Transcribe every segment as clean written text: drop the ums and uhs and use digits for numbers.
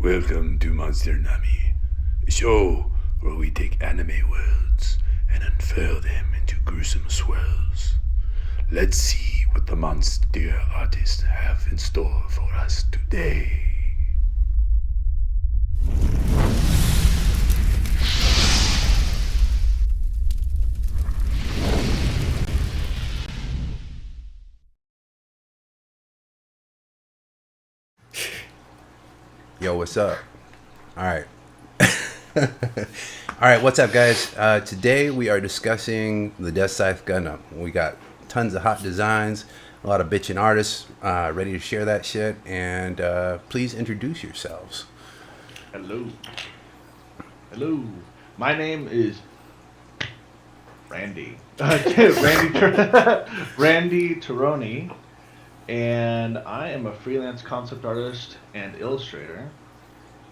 Welcome to Monstieur NAMI, a show where we take anime worlds and unfurl them into gruesome swirls. Let's see what the Monstieur artists have in store for us today. Yo, what's up? All right. All right, what's up, guys? Today we are discussing the Deathscythe Gundam. We got tons of hot designs, a lot of bitchin' artists ready to share that shit. And please introduce yourselves. Hello. My name is Randy. Randy Tironi. And I am a freelance concept artist and illustrator.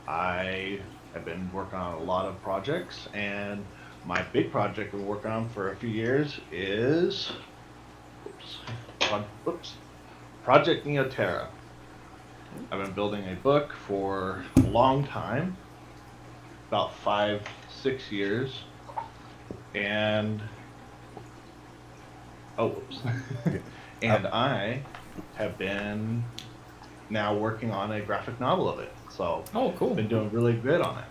I have been working on a lot of projects, and my big project I've been working on for a few years is Project Neoterra. I've been building a book for a long time, about 5-6 years, and and I have been now working on a graphic novel of it. So cool. Been doing really good on it.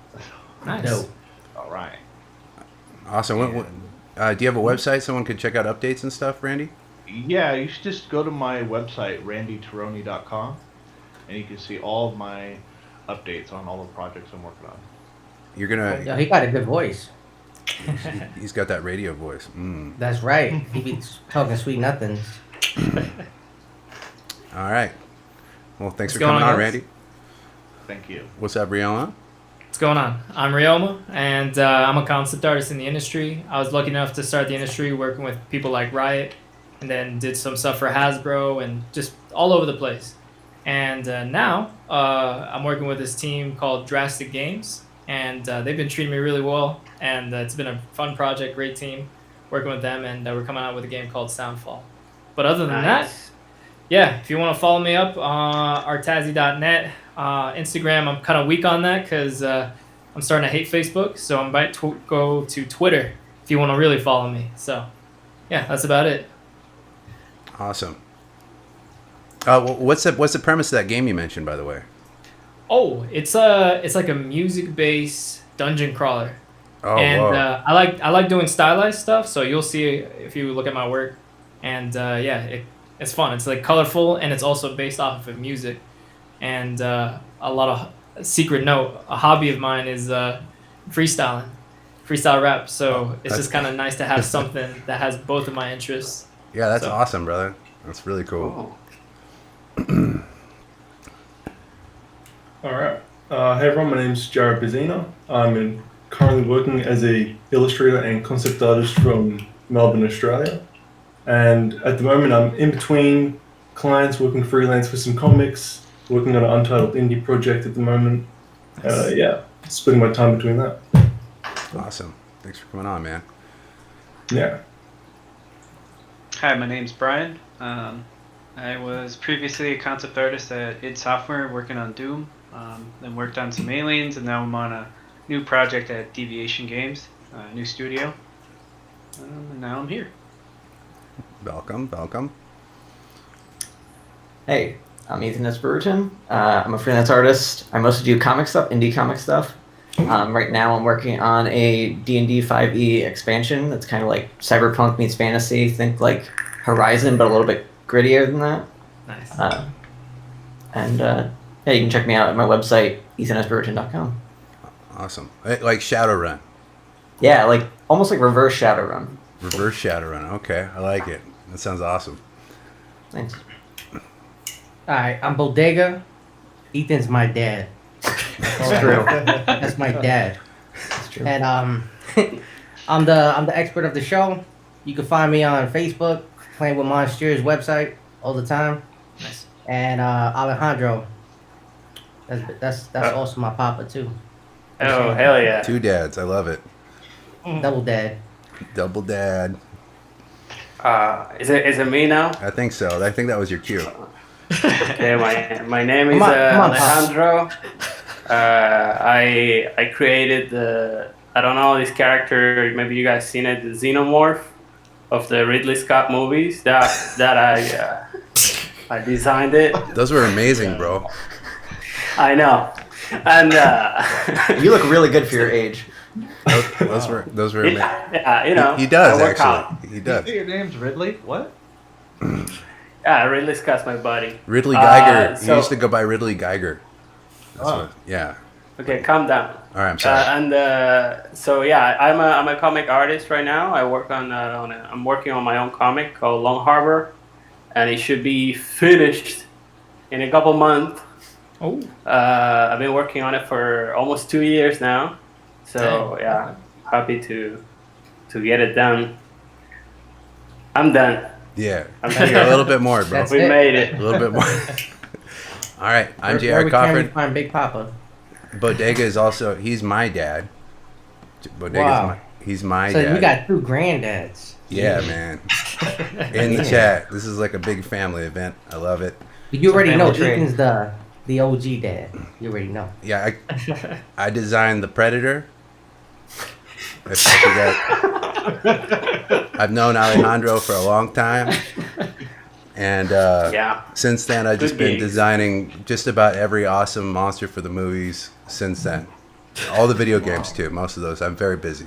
Nice. Dope. All right. Awesome. Do you have a website someone could check out updates and stuff, Randy? Yeah, you should just go to my website, randytironi.com, and you can see all of my updates on all the projects I'm working on. You're gonna. Yeah, he got a good voice. He's got that radio voice. That's right. He be talking sweet nothings. All right. Well, thanks for going coming on, on, guys? Randy. Thank you. What's up, Rihanna? What's going on? I'm Ryoma, and I'm a concept artist in the industry. I was lucky enough to start the industry working with people like Riot, and then did some stuff for Hasbro and just all over the place. And now I'm working with this team called Drastic Games, and they've been treating me really well, and it's been a fun project, great team working with them, and we're coming out with a game called Soundfall. But other than that, yeah, if you want to follow me up, artazi.net, Instagram, I'm kind of weak on that because I'm starting to hate Facebook, so I might go to Twitter if you want to really follow me. So, yeah, that's about it. Awesome. What's the premise of that game you mentioned, by the way? Oh, it's like a music-based dungeon crawler. Oh, and whoa. I like doing stylized stuff, so you'll see if you look at my work. And it's fun. It's like colorful, and it's also based off of music. And a lot of secret note, a hobby of mine is freestyle rap. So it's just kind of nice to have something that has both of my interests. Yeah, that's awesome, brother. That's really cool. All right. Hey everyone, my name's Jared Bizzina. I'm currently working as a illustrator and concept artist from Melbourne, Australia. And at the moment, I'm in between clients, working freelance for some comics, working on an untitled indie project at the moment. Splitting my time between that. Awesome. Thanks for coming on, man. Yeah. Hi, my name's Brian. I was previously a concept artist at id Software working on Doom, then worked on some Aliens, and now I'm on a new project at Deviation Games, a new studio. And now I'm here. Welcome. Hey, I'm Ethan Espiriton. I'm a freelance artist. I mostly do comic stuff, indie comic stuff. Right now I'm working on a D&D 5e expansion that's kind of like cyberpunk meets fantasy. Think like Horizon, but a little bit grittier than that. Nice. You can check me out at my website, ethanespiriton.com. Awesome. Like Shadowrun. Yeah, like almost like reverse Shadowrun. Reverse Shadowrun. Okay, I like it. That sounds awesome. Thanks. Alright, I'm Bodega. Ethan's my dad. That's true. That's my dad. That's true. And I'm the expert of the show. You can find me on Facebook, playing with Monstieur's website all the time. Nice. And Alejandro. That's also my papa too. Oh, hell yeah. Two dads. I love it. Double dad. Double dad. Is it me now? I think so. I think that was your cue. Okay, my name is Come on, Alejandro. I created the, I don't know, this character, maybe you guys seen it, the Xenomorph of the Ridley Scott movies. That I designed it. Those were amazing, bro. I know. And You look really good for your age. Those were amazing. yeah, you know. He does I work hard. actually. He does. Your name's Ridley? What? Yeah, Ridley Scott's my buddy. Ridley Geiger. He so- used to go by Ridley Geiger. That's Oh. what, yeah. Okay, calm down. All right, I'm sorry. So yeah, I'm a comic artist right now. I work I'm working on my own comic called Long Harbor, and it should be finished in a couple months. Oh, I've been working on it for almost 2 years now, so Dang. yeah, happy to get it done. I'm done. Yeah. I'm A here. little bit more, bro. That's We it. made it. A little bit more. All right. I'm Where J.R. can we Coffin. find Big Papa? Bodega is also, he's my dad. Bodega Wow. he's my So dad. we got 2 granddads. Yeah, man. In the chat. This is like a big family event. I love it. You already know family tree. Ethan's the OG dad. You already know. Yeah, I designed the Predator. If I forget. I've known Alejandro for a long time. And Yeah. since then, I've just Good been gigs. designing just about every awesome monster for the movies since then. All the video games, too. Most of those. I'm very busy.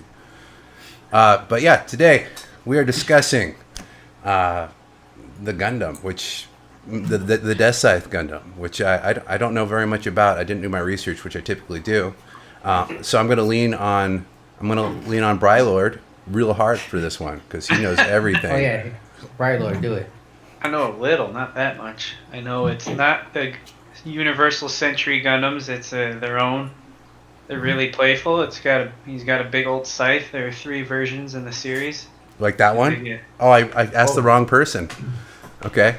But yeah, today we are discussing the Gundam, which the Deathscythe Gundam, which I don't know very much about. I didn't do my research, which I typically do. So I'm going to lean on Brylord real hard for this one because he knows everything. Oh yeah, right, Lord, do it. I know a little, not that much. I know it's not the Universal Century Gundams. It's their own. They're really playful. He's got a big old scythe. There are 3 versions in the series. Like that one? Yeah. Oh, I asked the wrong person. Okay.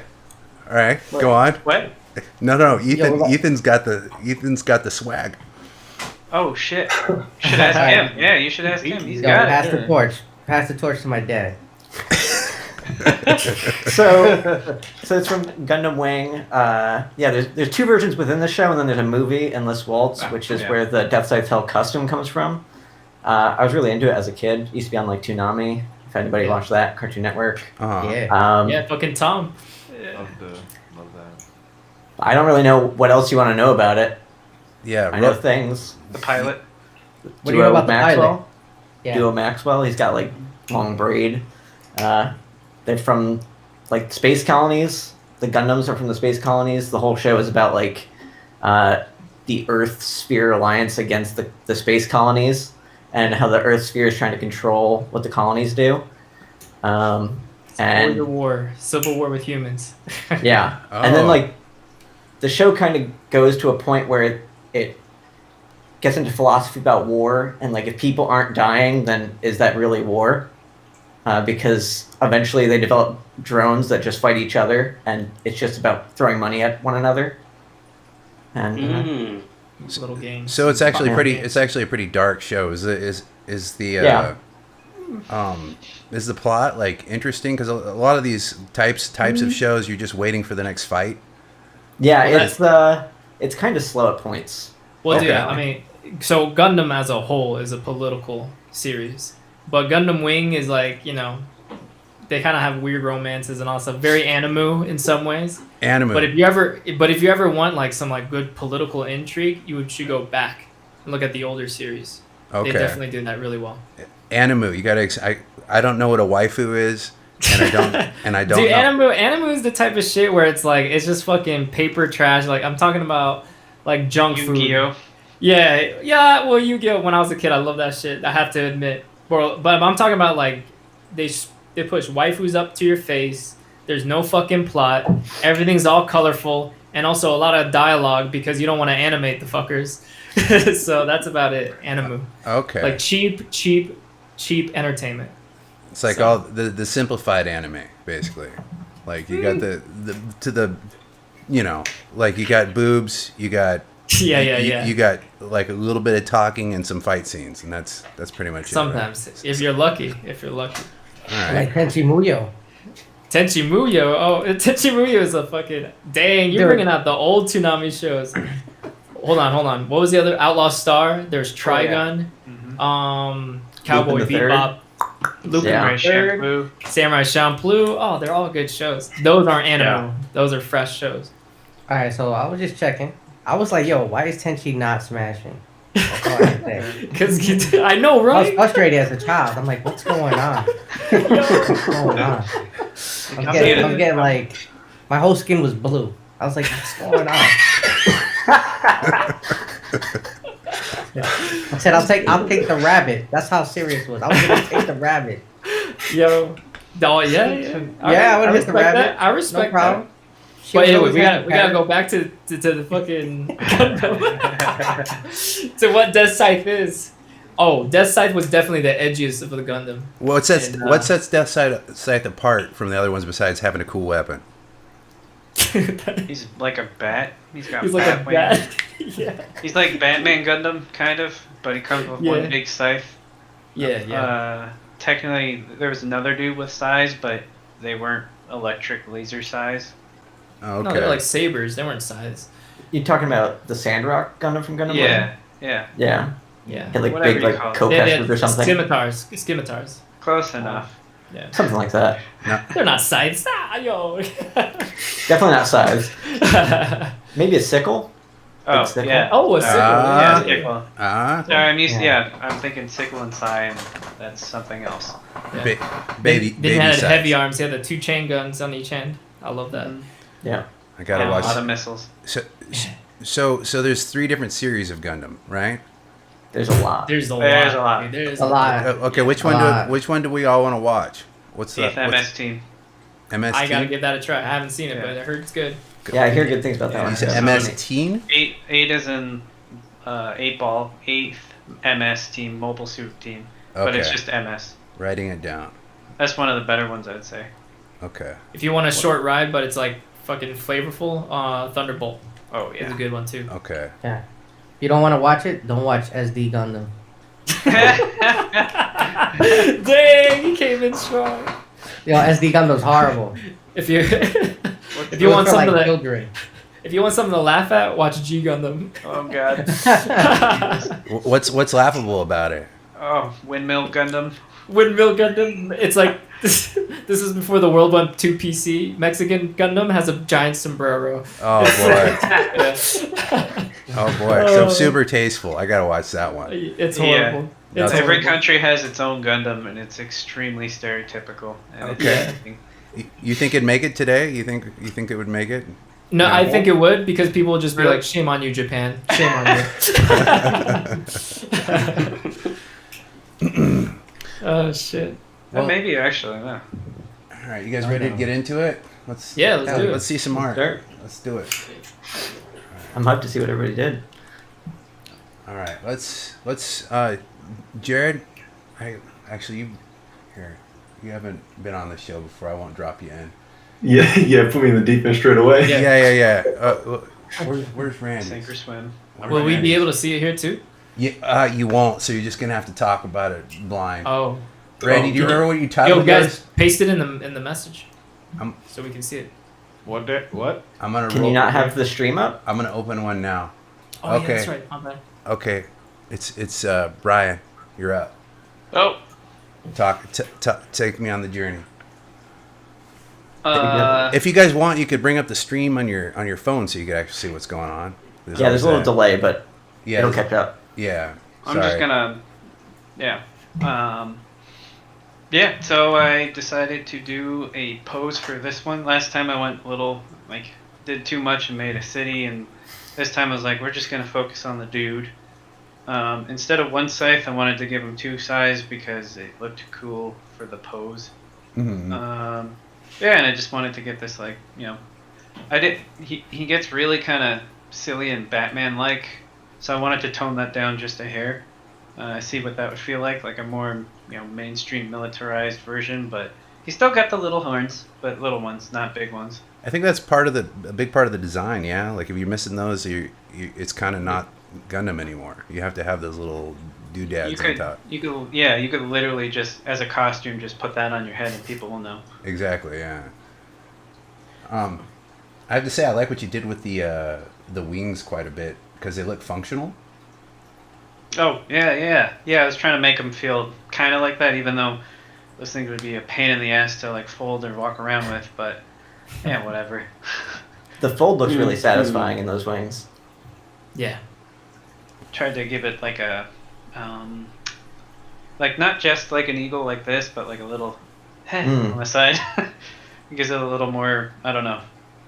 All right, go on. What? No, Yeah, what about- Ethan's got the swag. Oh shit! You should ask him. Yeah, you should ask him. He's Yo, got pass it. the torch. Pass the torch to my dad. So it's from Gundam Wing. Yeah, there's 2 versions within the show, and then there's a movie, Endless Waltz, which is Yeah. where the Deathscythe Hell custom comes from. I was really into it as a kid. It used to be on like Toonami. If anybody watched that, Cartoon Network. Uh-huh. Yeah. yeah, fucking Tom. Love that. I don't really know what else you want to know about it. Yeah. I know things. The pilot. What do you know about the Maxwell? pilot? Yeah. Duo Maxwell. He's got like long braid. They're from like space colonies. The Gundams are from the space colonies. The whole show is about like the Earth Sphere alliance against the space colonies and how the Earth Sphere is trying to control what the colonies do. And Civil war with humans. yeah, and then Oh. like the show kind of goes to a point where it gets into philosophy about war and like if people aren't dying, then is that really war? Because eventually they develop drones that just fight each other, and it's just about throwing money at one another. And Mm. Little games. So it's actually Yeah. pretty. It's actually a pretty dark show. Is the Yeah. is the plot like interesting? Because a lot of these types of shows, you're just waiting for the next fight. yeah, Well, it's kind of slow at points. Well, Okay. yeah, I mean, so Gundam as a whole is a political series, but Gundam Wing is like, you know, they kind of have weird romances and all stuff. Very Animu in some ways. Anime. But if you ever want like some like good political intrigue, should go back and look at the older series. Okay. They definitely do that really well. Animu. You gotta. I don't know what a waifu is, and I don't. Dude, know. Animu is the type of shit where it's like it's just fucking paper trash. Like I'm talking about like junk food. Yu-Gi-Oh. Yeah. Well, Yu-Gi-Oh. When I was a kid, I loved that shit. I have to admit. But I'm talking about like they push waifus up to your face. There's no fucking plot. Everything's all colorful, and also a lot of dialogue because you don't want to animate the fuckers. So that's about it. Animu. Okay. Like cheap entertainment. It's like So- all the simplified anime, basically. Like you got the you know, like you got boobs, you got Yeah. you got like a little bit of talking and some fight scenes, and that's pretty much Sometimes, if you're lucky. it. Right? All right. Like Tenchi Muyo. Tenchi Muyo. Oh, Tenchi Muyo is a fucking dang. You're Dude. bringing out the old Toonami shows. hold on. What was the other? Outlaw Star. There's Trigun. Cowboy Lupin the Third. Bebop. Lupin Yeah. the Third. Samurai Champloo. Oh, they're all good shows. Those aren't anime. Yeah. Those are fresh shows. All right, so I was just checking. I was like, yo, why is Tenchi not smashing? That's all I can say. Because I know, I was right? frustrated as a child. I'm like, what's going on? What's going on? I'm getting like, my whole skin was blue. I was like, what's going on? I said, I'll take the rabbit. That's how serious it was. I was gonna take the rabbit. Yo. Oh, yeah. I would hit the respect rabbit. that. I respect No problem. that. She But was anyway, always we having gotta a go back to the fucking to what Deathscythe is. Oh, Deathscythe was definitely the edgiest of the Gundam. What sets And, what sets Deathscythe apart from the other ones besides having a cool weapon? He's like a bat. He's got He's like bat a wings. bat. Yeah. He's like Batman Gundam, kind of, but he comes with Yeah. one big scythe. Yeah. Technically, there was another dude with size, but they weren't electric laser size. Oh, No, okay. they're like sabers. They weren't size. You talking about the Sandrock Gundam from Gundam? Yeah, yeah, Yeah. Yeah. Had like Whatever big you like call it. co-pesters or something. Scimitars. close enough. Yeah. Something like that. They're not sides. Ah, yo. Definitely not size. Maybe a sickle. Oh, sickle? yeah. Oh, a sickle. Ah. Yeah, sickle. Sorry, I'm used. Yeah, I'm thinking sickle and sai, and that's something else. Yeah. Baby, Then baby he had size. heavy arms. He had the 2 chain guns on each end. I love that. Yeah. I gotta Yeah, watch. a lot of missiles. So there's 3 different series of Gundam, right? There's a lot. There's a There's lot. a lot. Dude, There's A lot. Okay, which one do we all want to watch? What's the 8th MS team. MS I gotta Teen? give that a try. I haven't seen it, Yeah. but I heard it's good. Yeah, I hear good things about that You one. said Yeah. MS Teen? 8 is in 8 ball. 8th MS team, mobile suit team, but it's Okay. just MS. Writing it down. That's one of the better ones, I'd say. Okay. If you want a short ride, but it's like fucking flavorful, Thunderbolt Oh is a yeah. good one too. Okay. Yeah. If you don't want to watch it, don't watch SD Gundam. Dang, he came in strong. Yo, SD Gundam's horrible. If you if It you was want for, something like, to children. if you want something to laugh at, watch G Gundam. Oh god. What's laughable about it? Oh, windmill Gundam. Windmill Gundam. It's like this is before the World War II PC. Mexican Gundam has a giant sombrero. Oh boy. Yeah. Oh boy. So super tasteful. I gotta watch that one. It's Yeah. horrible. It's Every horrible. country has its own Gundam, and it's extremely stereotypical. And Okay. it's- You think it'd make it today? You think it would make it? No, I No. think it would because people would just be Really? like, "Shame on you, Japan! Shame on you!" Oh shit! Well- maybe actually, no. All right, you guys ready to get into it? Let's Yeah, let's do it. Let's see some art. Start. Let's do it. I'm hyped to see what everybody did. All right, let's Jared, you haven't been on the show before. I won't drop you in. Yeah, put me in the deep end straight away. Yeah. Where's Randy? Sink or swim. Will we be able to see it here too? Yeah, you won't. So you're just gonna have to talk about it blind. Oh, Randy, do you remember what you yo, titled guys, this? paste it in the message, so we can see it. What? I'm gonna. Can you not have the stream up? I'm gonna open one now. Oh, Okay. yeah, that's right. My bad. Okay, it's Brian. You're up. Oh. Take me on the journey. Uh, If you guys want, you could bring up the stream on your phone so you could actually see what's going on. Yeah, there's a little delay, but Yeah, it'll catch up. Yeah. I'm just sorry. gonna. Yeah. Yeah. So I decided to do a pose for this one. Last time I went did too much and made a city, and this time I was like, we're just gonna focus on the dude. Instead of one scythe, I wanted to give him 2 scythes because it looked cool for the pose. Mhm. Yeah, and I just wanted to get this he gets really kind of silly and Batman-like, so I wanted to tone that down just a hair. See what that would feel like a more mainstream militarized version, but he still got the little horns, but little ones, not big ones. I think that's a big part of the design. Yeah, like if you're missing those, it's kind of not Gundam anymore. You have to have those little doodads on top. You could literally just as a costume just put that on your head and people will know. Exactly. Yeah. I have to say I like what you did with the wings quite a bit. because they look functional? Oh, yeah. I was trying to make them feel kind of like that, even though those things would be a pain in the ass to like fold or walk around with. But yeah, whatever. The fold looks really satisfying in those wings. Yeah. Tried to give it like a, like not just like an eagle like this, but like a little on the side. It gives it a little more, I don't know,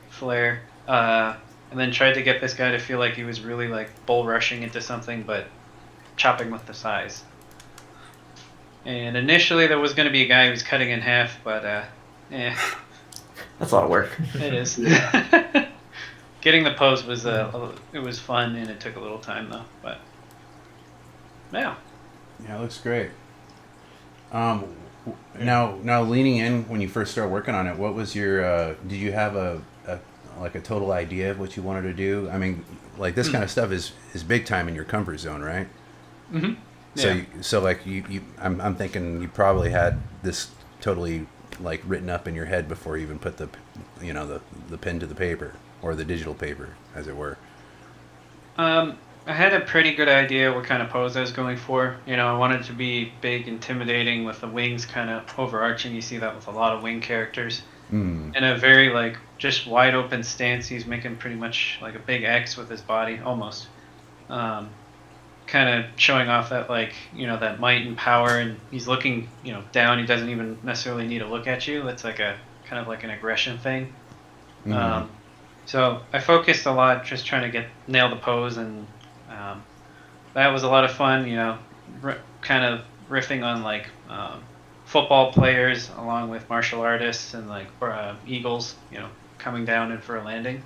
flair. And then tried to get this guy to feel like he was really like bull rushing into something, but chopping with the size. And initially there was going to be a guy who was cutting in half, but That's a lot of work. it is. Getting the pose was it was fun, and it took a little time though. But yeah. Yeah, it looks great. Now leaning in when you first started working on it, what was your? Did you have a total idea of what you wanted to do? I mean, like this kind of stuff is big time in your comfort zone, right? Mm-hmm. So like I'm thinking you probably had this totally like written up in your head before you even put the pen to the paper, or the digital paper, as it were. I had a pretty good idea what kind of pose I was going for. I wanted to be big, intimidating, with the wings kind of overarching. You see that with a lot of wing characters. And a very like just wide open stance. He's making pretty much like a big X with his body, almost. Kind of showing off that like that might and power, and he's looking down. He doesn't even necessarily need to look at you. It's like a kind of like an aggression thing. So I focused a lot just trying to nail the pose, and that was a lot of fun. Kind of riffing on like football players along with martial artists and like eagles, coming down and for a landing.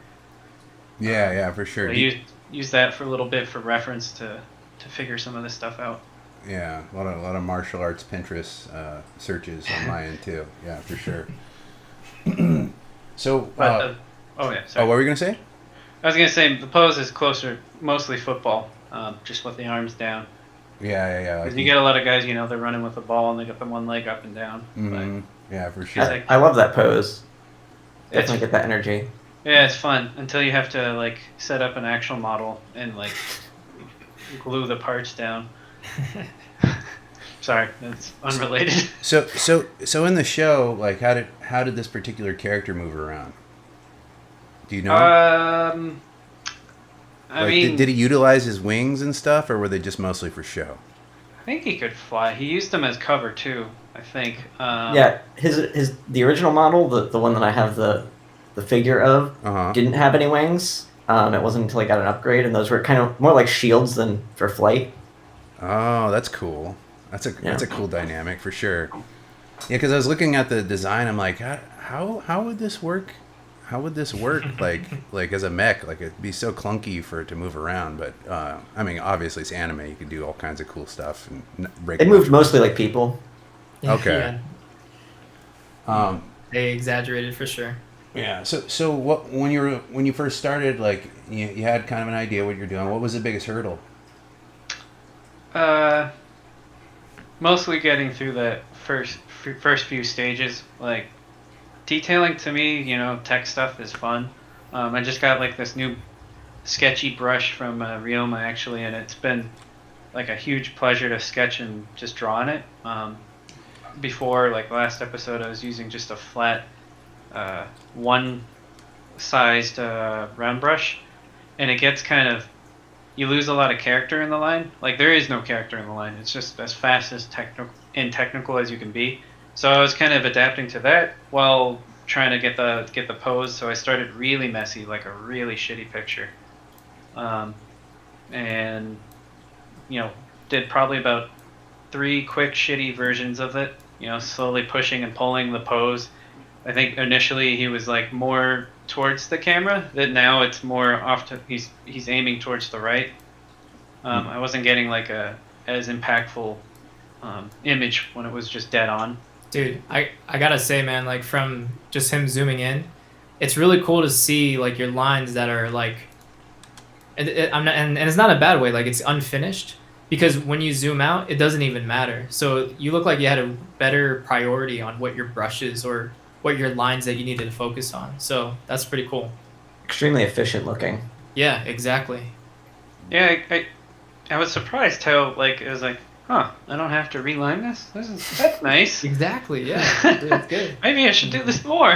Yeah, for sure. I use that for a little bit for reference to figure some of this stuff out. Yeah, a lot of martial arts Pinterest searches on my end too. Yeah, for sure. So, oh yeah. Sorry. Oh, what were you gonna say? I was gonna say the pose is mostly football, just with the arms down. Yeah. Because you get a lot of guys, they're running with the ball and they got the one leg up and down. Yeah, for sure. I love that pose. Definitely get that energy. Yeah, it's fun until you have to like set up an actual model and like glue the parts down. Sorry, that's unrelated. So in the show, like how did this particular character move around? Do you know? I mean, did he utilize his wings and stuff, or were they just mostly for show? I think he could fly. He used them as cover too, I think. Yeah, the original model, the one that I have the figure of, didn't have any wings. It wasn't until I got an upgrade, and those were kind of more like shields than for flight. Oh, that's cool. That's a cool dynamic for sure. Yeah, because I was looking at the design, I'm like, how would this work? How would this work like as a mech? Like it'd be so clunky for it to move around. But I mean, obviously it's anime. You can do all kinds of cool stuff and break. It moved mostly like people. Okay. Yeah. They exaggerated for sure. Yeah. So what when you first started, like you had kind of an idea what you're doing. What was the biggest hurdle? Mostly getting through the first few stages. Like detailing to me, tech stuff is fun. I just got like this new sketchy brush from Ryoma actually, and it's been like a huge pleasure to sketch and just draw on it. Before, like last episode, I was using just a flat one-sized round brush, and it gets kind of, you lose a lot of character in the line. Like there is no character in the line. It's just as fast as technical as you can be. So I was kind of adapting to that while trying to get the pose. So I started really messy, like a really shitty picture, and did probably about 3 quick shitty versions of it. Slowly pushing and pulling the pose. I think initially he was like more towards the camera. That now it's more off to he's aiming towards the right. I wasn't getting like as impactful image when it was just dead on. Dude, I gotta say, man, like from just him zooming in, it's really cool to see like your lines that are like, and it's not a bad way, like it's unfinished, because when you zoom out, it doesn't even matter. So you look like you had a better priority on what your brushes or what your lines that you needed to focus on. So that's pretty cool. Extremely efficient looking. Yeah, exactly. Yeah, I was surprised how like it was like, huh, I don't have to reline this. That's nice. Exactly. Yeah. Dude, it's good. Maybe I should do this more.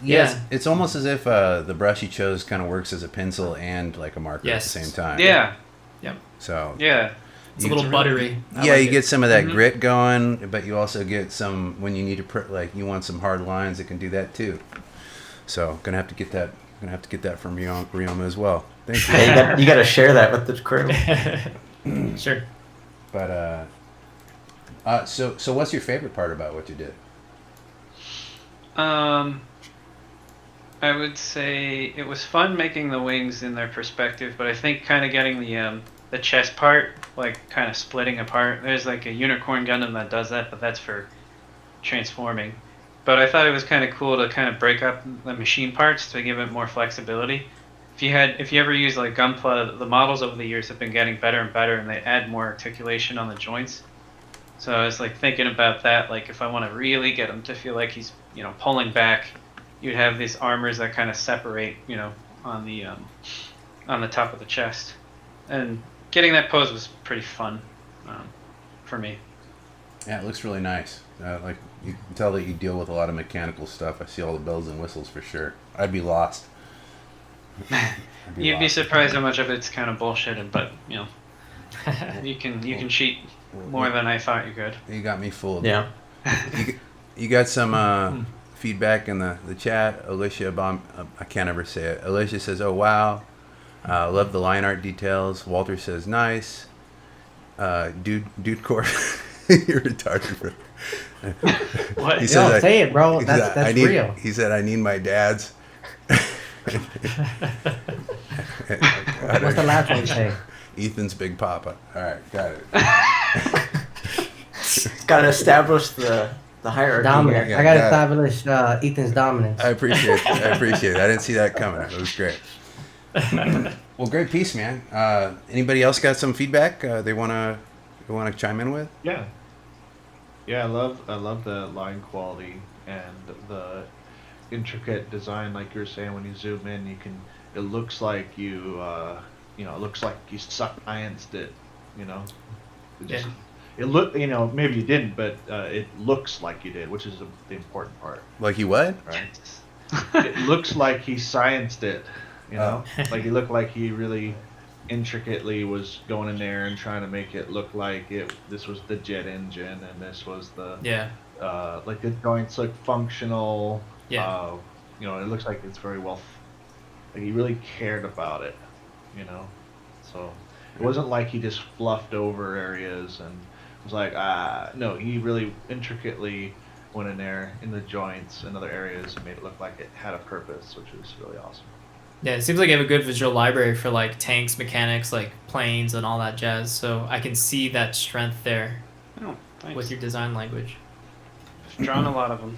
Yeah. It's almost as if the brush you chose kind of works as a pencil and like a marker at the same time. Yeah. Yep. So Yeah. It's a little buttery. I yeah, like you it. get some of that grit going, but you also get some when you need to like you want some hard lines. It can do that too. So gonna have to get that. Gonna have to get that from Ryoma as well. Thank you. Yeah, you got to share that with the crew. Sure. But so what's your favorite part about what you did? I would say it was fun making the wings in their perspective, but I think kind of getting the chest part, like kind of splitting apart. There's like a unicorn Gundam that does that, but that's for transforming. But I thought it was kind of cool to kind of break up the machine parts to give it more flexibility. If you ever use like Gunpla, the models over the years have been getting better and better, and they add more articulation on the joints. So I was like thinking about that, like if I want to really get him to feel like he's, pulling back, you'd have these armors that kind of separate, on the top of the chest. And getting that pose was pretty fun for me. Yeah, it looks really nice. Like you can tell that you deal with a lot of mechanical stuff. I see all the bells and whistles for sure. I'd be lost. You'd be surprised how much of it's kind of bullshitted, but you can cheat more than I thought you could. You got me fooled. Yeah. You got some feedback in the chat. Alicia I can't ever say it. Alicia says, "Oh wow, love the line art details." Walter says, "Nice." Dude core, you're retarded, bro. What? He says, say it, bro. That's real. He said, "I need my dad's." What's the last one say? Ethan's Big Papa. All right, got it. Got to establish the hierarchy. Dominant. Yeah, I got to got establish Ethan's dominance. I appreciate it. I didn't see that coming. It was great. Well, great piece, man. Anybody else got some feedback they wanna chime in with? Yeah. Yeah, I love the line quality and the intricate design. Like you were saying, when you zoom in, it looks like it looks like you scienced it. It look, maybe you didn't, but it looks like you did, which is the important part. Like you what? Right. It looks like he scienced it. Like he looked like he really intricately was going in there and trying to make it look like this was the jet engine and this was the like the joints look functional. It looks like it's very well like he really cared about it, so it wasn't like he just fluffed over areas and was like no, he really intricately went in there in the joints and other areas and made it look like it had a purpose, which was really awesome. Yeah, it seems like you have a good visual library for like tanks, mechanics, like planes and all that jazz. So I can see that strength there with your design language. I've drawn a lot of them.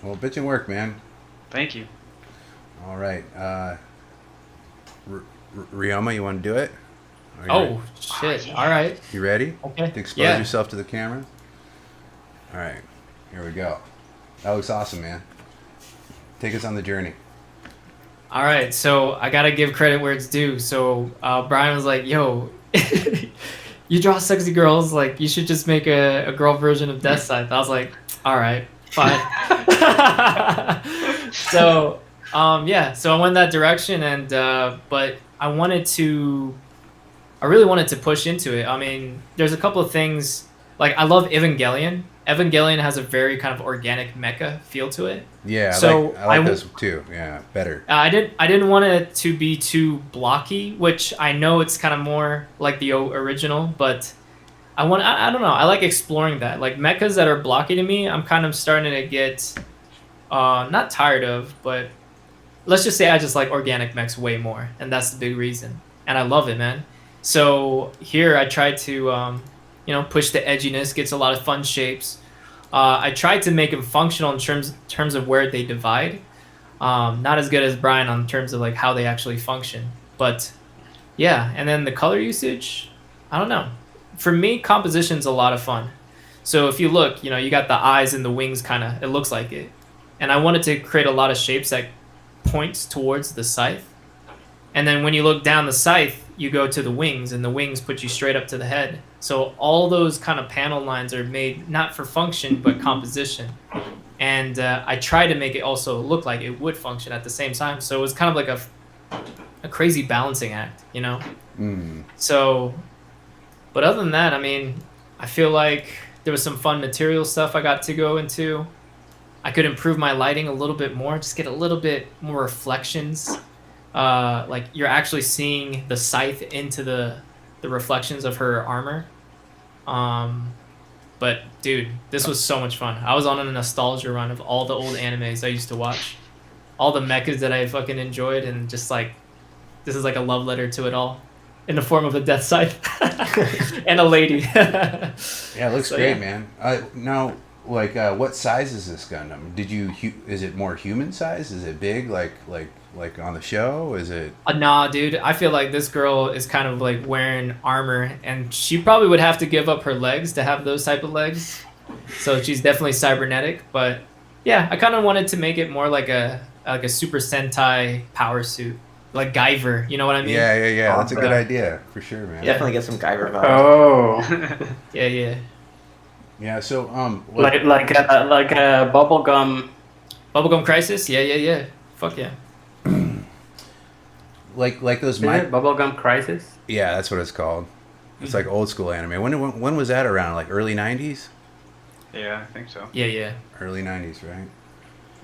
Well, bitchin' work, man. Thank you. All right. Ryoma, you want to do it? Oh, shit. yeah. All right. You ready? Okay. To expose yourself to the camera? All right. Here we go. That looks awesome, man. Take us on the journey. All right. So I got to give credit where it's due. So Brian was like, yo, you draw sexy girls. Like, you should just make a girl version of Deathscythe. I was like, all right, fine. So, so I went that direction and, but I really wanted to push into it. I mean, there's a couple of things, like I love Evangelion. Evangelion has a very kind of organic mecha feel to it. Yeah, so I like those too. Yeah, better. I didn't want it to be too blocky, which I know it's kind of more like the original, but I don't know. I like exploring that. Like mechas that are blocky to me, I'm kind of starting to get not tired of, but let's just say I just like organic mechs way more, and that's the big reason. And I love it, man. So here I try to push the edginess, gets a lot of fun shapes. I tried to make them functional in terms of where they divide. Not as good as Brian on terms of like how they actually function. But yeah, and then the color usage, I don't know. For me, composition's a lot of fun. So if you look, you got the eyes and the wings kind of, it looks like it. And I wanted to create a lot of shapes that points towards the scythe. And then when you look down the scythe, you go to the wings, and the wings put you straight up to the head. So all those kind of panel lines are made not for function, but composition. And I tried to make it also look like it would function at the same time. So it was kind of like a crazy balancing act, you know? So, but other than that, I mean, I feel like there was some fun material stuff I got to go into. I could improve my lighting a little bit more, just get a little bit more reflections. Like you're actually seeing the scythe into the reflections of her armor. But dude, this was so much fun. I was on a nostalgia run of all the old animes I used to watch, all the mechas that I fucking enjoyed, and just like this is like a love letter to it all, in the form of a Deathscythe and a lady. Yeah, it looks great, man. Now, like, what size is this Gundam? Is it more human size? Is it big, like on the show? Is it? Nah, dude. I feel like this girl is kind of like wearing armor, and she probably would have to give up her legs to have those type of legs. So she's definitely cybernetic. But yeah, I kind of wanted to make it more like a Super Sentai power suit, like Guyver. You know what I mean? Yeah. That's a good idea for sure, man. Definitely get some Guyver vibes. Oh. Yeah. Yeah. So like a Bubblegum Crisis. Yeah. Fuck yeah. like those Is it Bubblegum Crisis? Yeah, that's what it's called. It's like old school anime. When was that around? Like early 90s? Yeah, I think so. Yeah. Early 90s, right?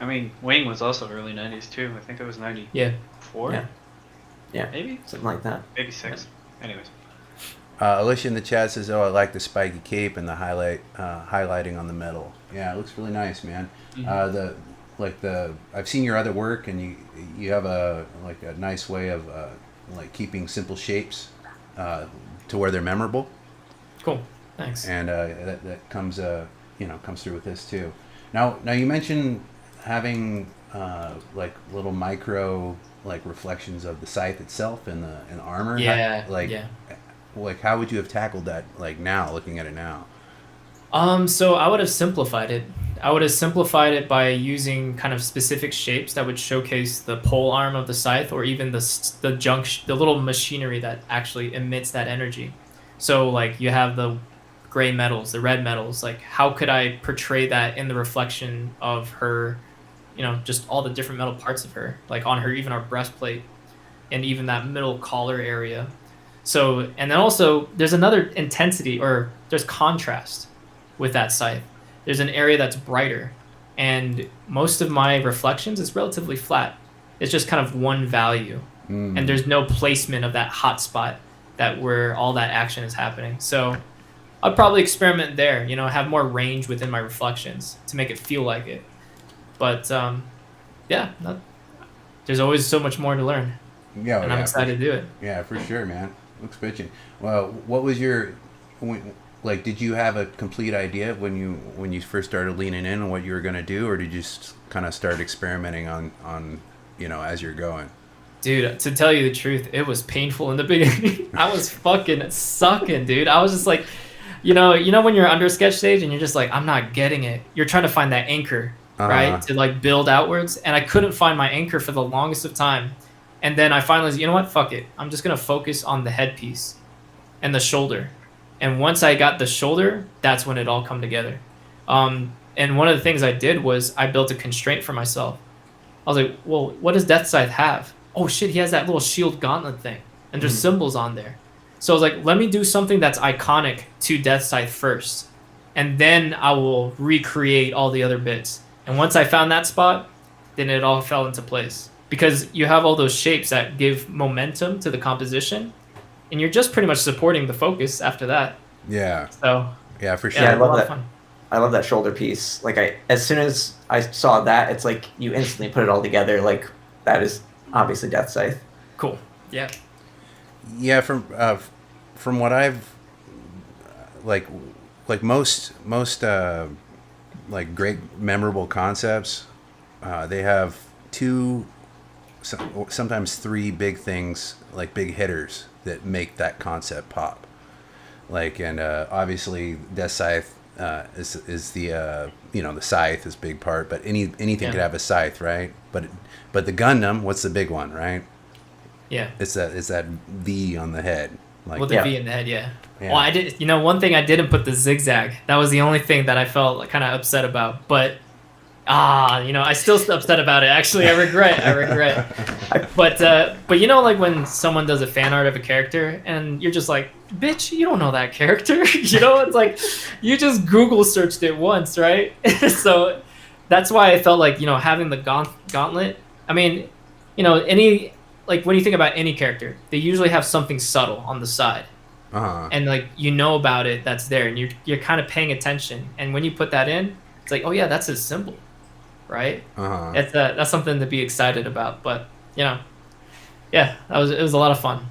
I mean, Wing was also early 90s too. I think it was 94? Yeah. Yeah. Maybe? Something like that. Maybe 6. Anyways. Alicia in the chat says, "Oh, I like the spiky cape and the highlighting on the metal. Yeah, it looks really nice, man. I've seen your other work, and you have a nice way of like keeping simple shapes to where they're memorable. Cool. Thanks. And that comes comes through with this too. Now you mentioned having like little micro like reflections of the scythe itself in the armor. Yeah. Like how would you have tackled that, like now, looking at it now? So I would have simplified it. I would have simplified it by using kind of specific shapes that would showcase the pole arm of the scythe, or even the little machinery that actually emits that energy. So like you have the gray metals, the red metals. Like how could I portray that in the reflection of her, just all the different metal parts of her, like on her, even our breastplate, and even that middle collar area. So, and then also there's another intensity, or there's contrast with that scythe. There's an area that's brighter, and most of my reflections is relatively flat. It's just kind of one value, and there's no placement of that hot spot where all that action is happening. So I'd probably experiment there, have more range within my reflections to make it feel like it. But there's always so much more to learn. Yeah, and I'm excited to do it. Yeah, for sure, man. Looks bitchin'. Well, what was did you have a complete idea when you first started leaning in on what you were going to do, or did you just kind of start experimenting on as you're going? Dude, to tell you the truth, it was painful in the beginning. I was fucking sucking, dude. I was just like, when you're under sketch stage and you're just like, I'm not getting it. You're trying to find that anchor, right? To like build outwards. And I couldn't find my anchor for the longest of time. And then I finally was, you know what? Fuck it. I'm just going to focus on the headpiece and the shoulder. And once I got the shoulder, that's when it all come together. And one of the things I did was I built a constraint for myself. I was like, well, what does Deathscythe have? Oh shit, he has that little shield gauntlet thing. And there's symbols on there. So I was like, let me do something that's iconic to Deathscythe first. And then I will recreate all the other bits. And once I found that spot, then it all fell into place. Because you have all those shapes that give momentum to the composition, and you're just pretty much supporting the focus after that. Yeah. So. Yeah, for sure. Yeah, I love that. I love that shoulder piece. Like as soon as I saw that, it's like you instantly put it all together. Like that is obviously Deathscythe. Cool. Yeah. Yeah, from what I've like most like great memorable concepts, they have two, sometimes three big things, like big hitters that make that concept pop. Like, and obviously Deathscythe is the the scythe is a big part, but anything could have a scythe, right? But the Gundam, what's the big one, right? Yeah. It's that V on the head. Like, With the V in the head, yeah. Yeah. Well, I did. You know, one thing I didn't put the zigzag. That was the only thing that I felt kind of upset about. But you know, I still upset about it. Actually, I regret. But you know, like when someone does a fan art of a character, and you're just like, bitch, you don't know that character. You know, it's like you just Google searched it once, right? So that's why I felt like, you know, having the gauntlet. I mean, you know, like when you think about any character, they usually have something subtle on the side. And like, you know about it, that's there, and you're kind of paying attention. And when you put that in, it's like, oh yeah, that's his symbol, right? That's something to be excited about. But you know, yeah, it was a lot of fun.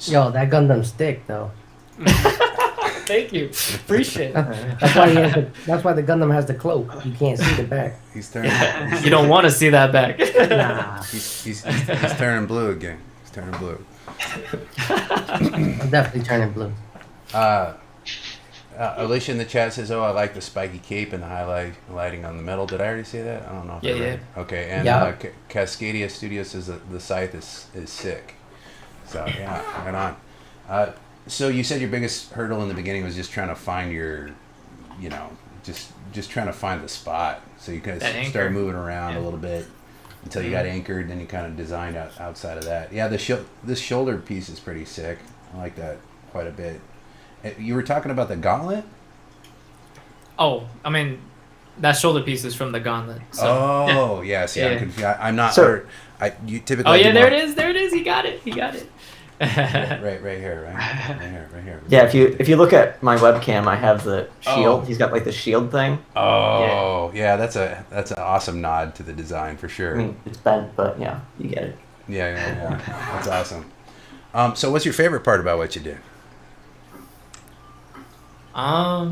Yo, that Gundam stick though. Thank you, appreciate it. That's why the Gundam has the cloak. You can't see the back. He's turning. You don't want to see that back. Nah, He's turning blue again. He's turning blue. I'm definitely turning blue. Alicia in the chat says, "Oh, I like the spiky cape and the highlighting on the metal." Did I already say that? I don't know. If I read it. Okay, and Cascadia Studio says that the scythe is sick. So yeah, right on. So you said your biggest hurdle in the beginning was just trying to find your, you know, just trying to find the spot. So you kind of started moving around a little bit until you got anchored, then you kind of designed outside of that. Yeah, this shoulder piece is pretty sick. I like that quite a bit. You were talking about the gauntlet? Oh, I mean, that shoulder piece is from the gauntlet. So, oh, yeah. See, I'm confused. I'm not. You typically. Oh yeah, there it is. He got it. right here. Yeah, if you look at my webcam, I have the shield. He's got like the shield thing. Oh, yeah. That's an awesome nod to the design for sure. I mean, it's bent, but yeah, you get it. Yeah. That's awesome. So what's your favorite part about what you did? I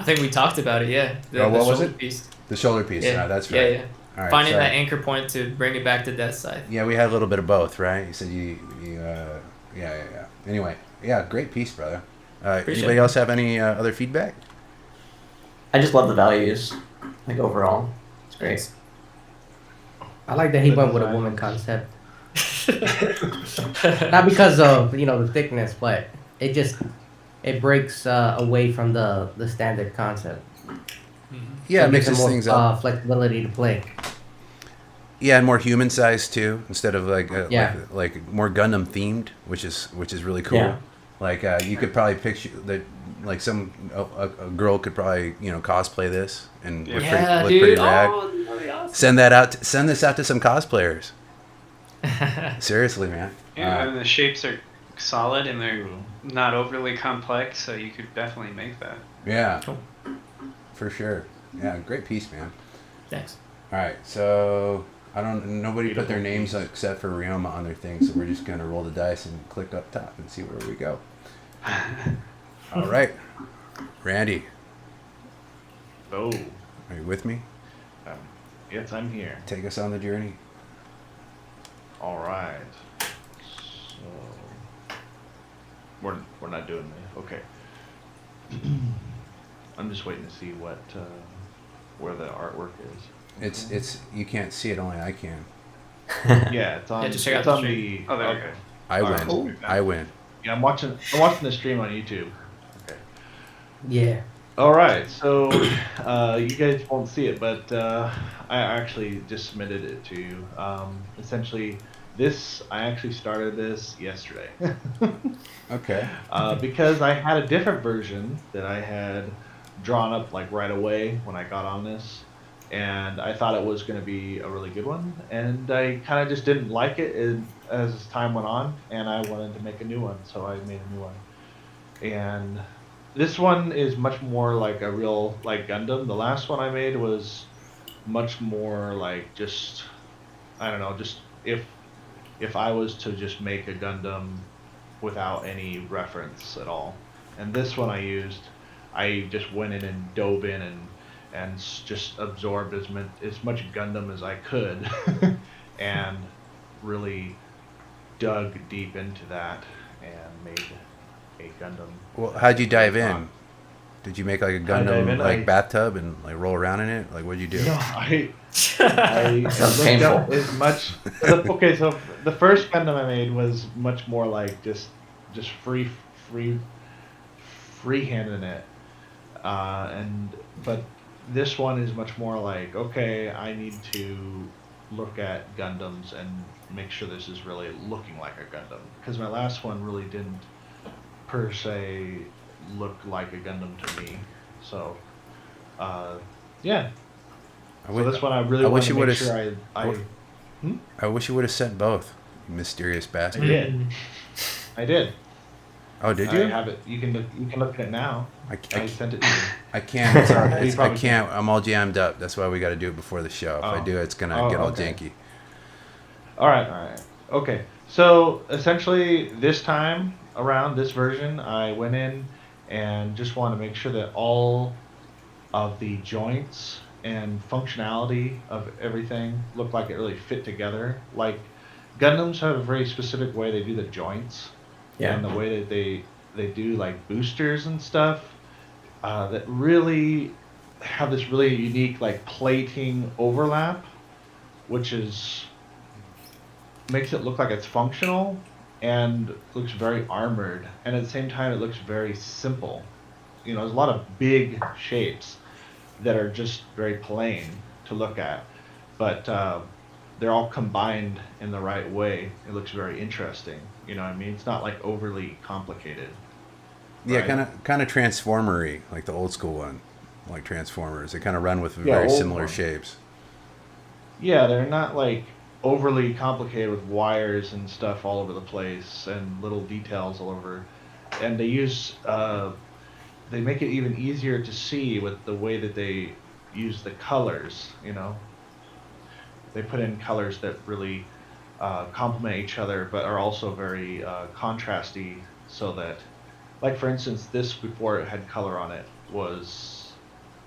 think we talked about it. Yeah. What was it? Piece. The shoulder piece. Yeah, No, that's right. Yeah. All right, finding that anchor point to bring it back to Deathscythe. Yeah, we had a little bit of both, right? You said yeah. Anyway, yeah, great piece, brother. Anybody else have any other feedback? I just love the values, like overall. It's great. I like that he went with a woman concept. Not because of, you know, the thickness, but it breaks away from the standard concept. Yeah, So it makes more things up. flexibility to play. Yeah, and more human sized too, instead of like more Gundam themed, which is really cool. Yeah. Like you could probably picture that, like a girl could probably, you know, cosplay this and look pretty rad. Oh, that'd be awesome. Send this out to some cosplayers. Seriously, man. Yeah, and the shapes are solid and they're not overly complex, so you could definitely make that. Yeah. Cool. For sure. Yeah, great piece, man. Thanks. All right, so nobody put their names except for Ryoma on their thing, so we're just gonna roll the dice and click up top and see where we go. All right, Randy. Oh, Are you with me? yes, I'm here. Take us on the journey. All right. So we're not doing this. Okay. I'm just waiting to see where the artwork is. It's you can't see it, only I can. Yeah, it's on. just check out it's the on stream. the. Oh, there we okay. I All win. right, cool. I win. Yeah, I'm watching the stream on YouTube. Okay. Yeah. All right, so you guys won't see it, but I actually just submitted it to you. Essentially, I actually started this yesterday. Okay. Because I had a different version that I had drawn up like right away when I got on this, and I thought it was going to be a really good one, and I kind of just didn't like it as time went on, and I wanted to make a new one, so I made a new one. And this one is much more like a real like Gundam. The last one I made was much more like just, I don't know, just if I was to just make a Gundam without any reference at all. And this one I just went in and dove in and just absorbed as much Gundam as I could and really dug deep into that and made a Gundam. Well, how'd you dive in? Did you make like a David, Gundam bathtub and like roll around in it? Like what'd you do? No, I Sounds looked painful. up as much. Okay, so the first Gundam I made was much more like just freehanding it, but this one is much more like, okay, I need to look at Gundams and make sure this is really looking like a Gundam, because my last one really didn't per se look like a Gundam to me. So, yeah. So this one I really want to make sure I wish you would have sent both, you mysterious I bastard. did. I did. Oh, did you? I have it. You can look at it now. I sent it to you. I can't. It's all right. You I probably can't. I'm all jammed up. That's why we got to do it before the show. If I Oh. do, it's gonna Oh, get all okay. janky. All right. Okay. So essentially, this time around, this version, I went in and just want to make sure that all of the joints and functionality of everything look like it really fit together. Like Gundams have a very specific way they do the joints. Yeah. And the way that they do like boosters and stuff, that really have this really unique like plating overlap, which makes it look like it's functional and looks very armored, and at the same time it looks very simple. You know, there's a lot of big shapes that are just very plain to look at, but they're all combined in the right way. It looks very interesting. You know what I mean? It's not like overly complicated. Yeah, Right. kind of transformery, like the old school one, like Transformers. They kind of run with Yeah, very old similar one. shapes. Yeah, they're not like overly complicated with wires and stuff all over the place and little details all over. And they use, they make it even easier to see with the way that they use the colors, you know? They put in colors that really complement each other, but are also very contrasty, so that, like for instance, this before it had color on it was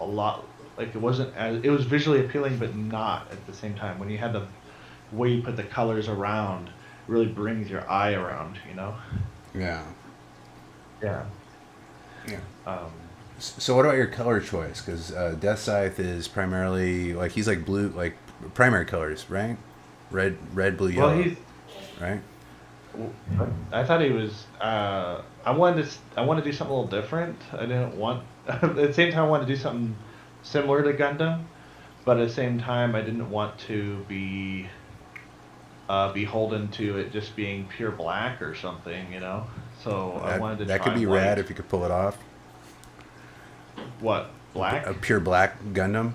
a lot, like it wasn't as, it was visually appealing, but not at the same time. When you had the way you put the colors around, really brings your eye around, you know? Yeah. Yeah. Yeah. So what about your color choice? Because Deathscythe is primarily like he's like blue, like primary colors, right? Red, blue, yellow. Well, right? I thought he was. I wanted to do something a little different. I didn't want. At the same time, I wanted to do something similar to Gundam, but at the same time, I didn't want to be beholden to it just being pure black or something, you know. So I wanted to. That try could be white. rad if you could pull it off. What, black? A pure black Gundam.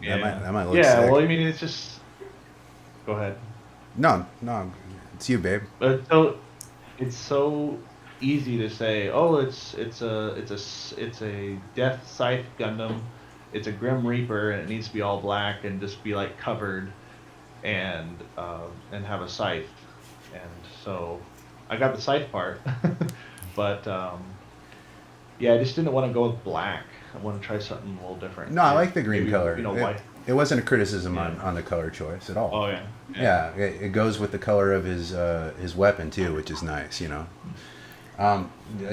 Yeah. That might look Yeah. sick. Well, I mean, it's just. Go ahead. No, it's you, babe. But it's so easy to say, oh, it's a Deathscythe Gundam, it's a Grim Reaper, and it needs to be all black and just be like covered, and have a scythe, and so I got the scythe part, but yeah, I just didn't want to go with black. I want to try something a little different. No, I like the green Maybe, color. You know, white. It wasn't a criticism Yeah. on the color choice at all. Oh yeah. Yeah, it goes with the color of his weapon too, which is nice, you know.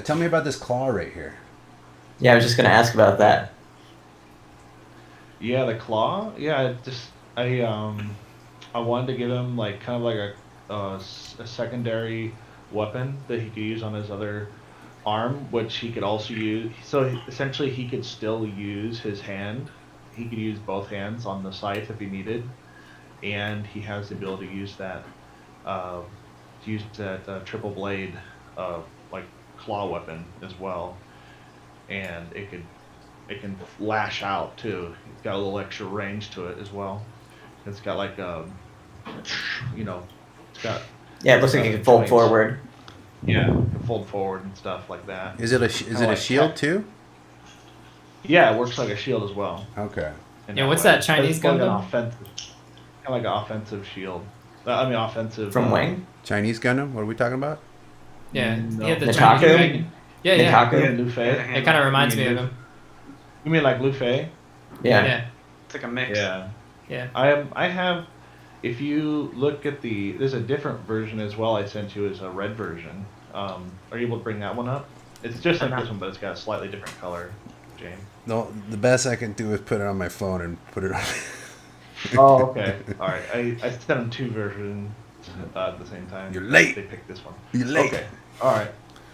Tell me about this claw right here. Yeah, I was just gonna ask about that. Yeah, the claw. Yeah, I wanted to give him like kind of like a secondary weapon that he could use on his other arm, which he could also use. So essentially, he could still use his hand. He could use both hands on the scythe if he needed, and he has the ability to use that triple blade like claw weapon as well, and it can lash out too. It's got a little extra range to it as well. It's got like you know, it's got Yeah, it looks like it can fold joints. forward. Yeah, it can fold forward and stuff like that. Is it a like shield tech. too? Yeah, it works like a shield as well. Okay. in Yeah, what's way. that Chinese It's like an Gundam? offensive, kind of like an offensive shield. I mean, offensive. From Wing? Chinese Gundam? What are we talking about? Yeah, No. he had the Nikaku? Chinese dragon. Yeah, yeah. Nikaku? Yeah, Luffy. It kind of reminds me of him. You mean like Luffy? Yeah. Yeah, It's like a mix. Yeah. yeah. I have. If you look at there's a different version as well. I sent you as a red version. Are you able to bring that one up? It's just like this one, but it's got a slightly different color. James? No, the best I can do is put it on my phone and put it on. Oh, okay. All right. I sent them 2 versions at the same time. You're late. They picked this one. You're late. Okay. All right.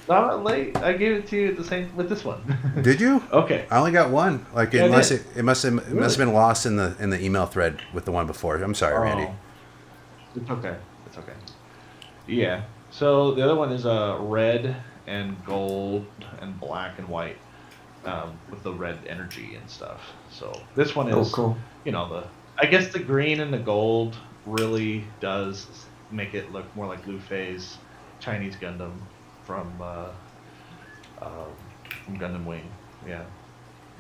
No, I'm not late. I gave it to you at the same with this one. Did you? Okay. I only got one. Like Yeah, I unless did. it must have been lost in the email thread with the one before. I'm sorry, Randy. Oh. It's okay. It's okay. Yeah. So the other one is red and gold and black and white, with the red energy and stuff. So this one is, cool. you know, I guess the green and the gold really does make it look more like Blue Phase Chinese Gundam from Gundam Wing. Yeah.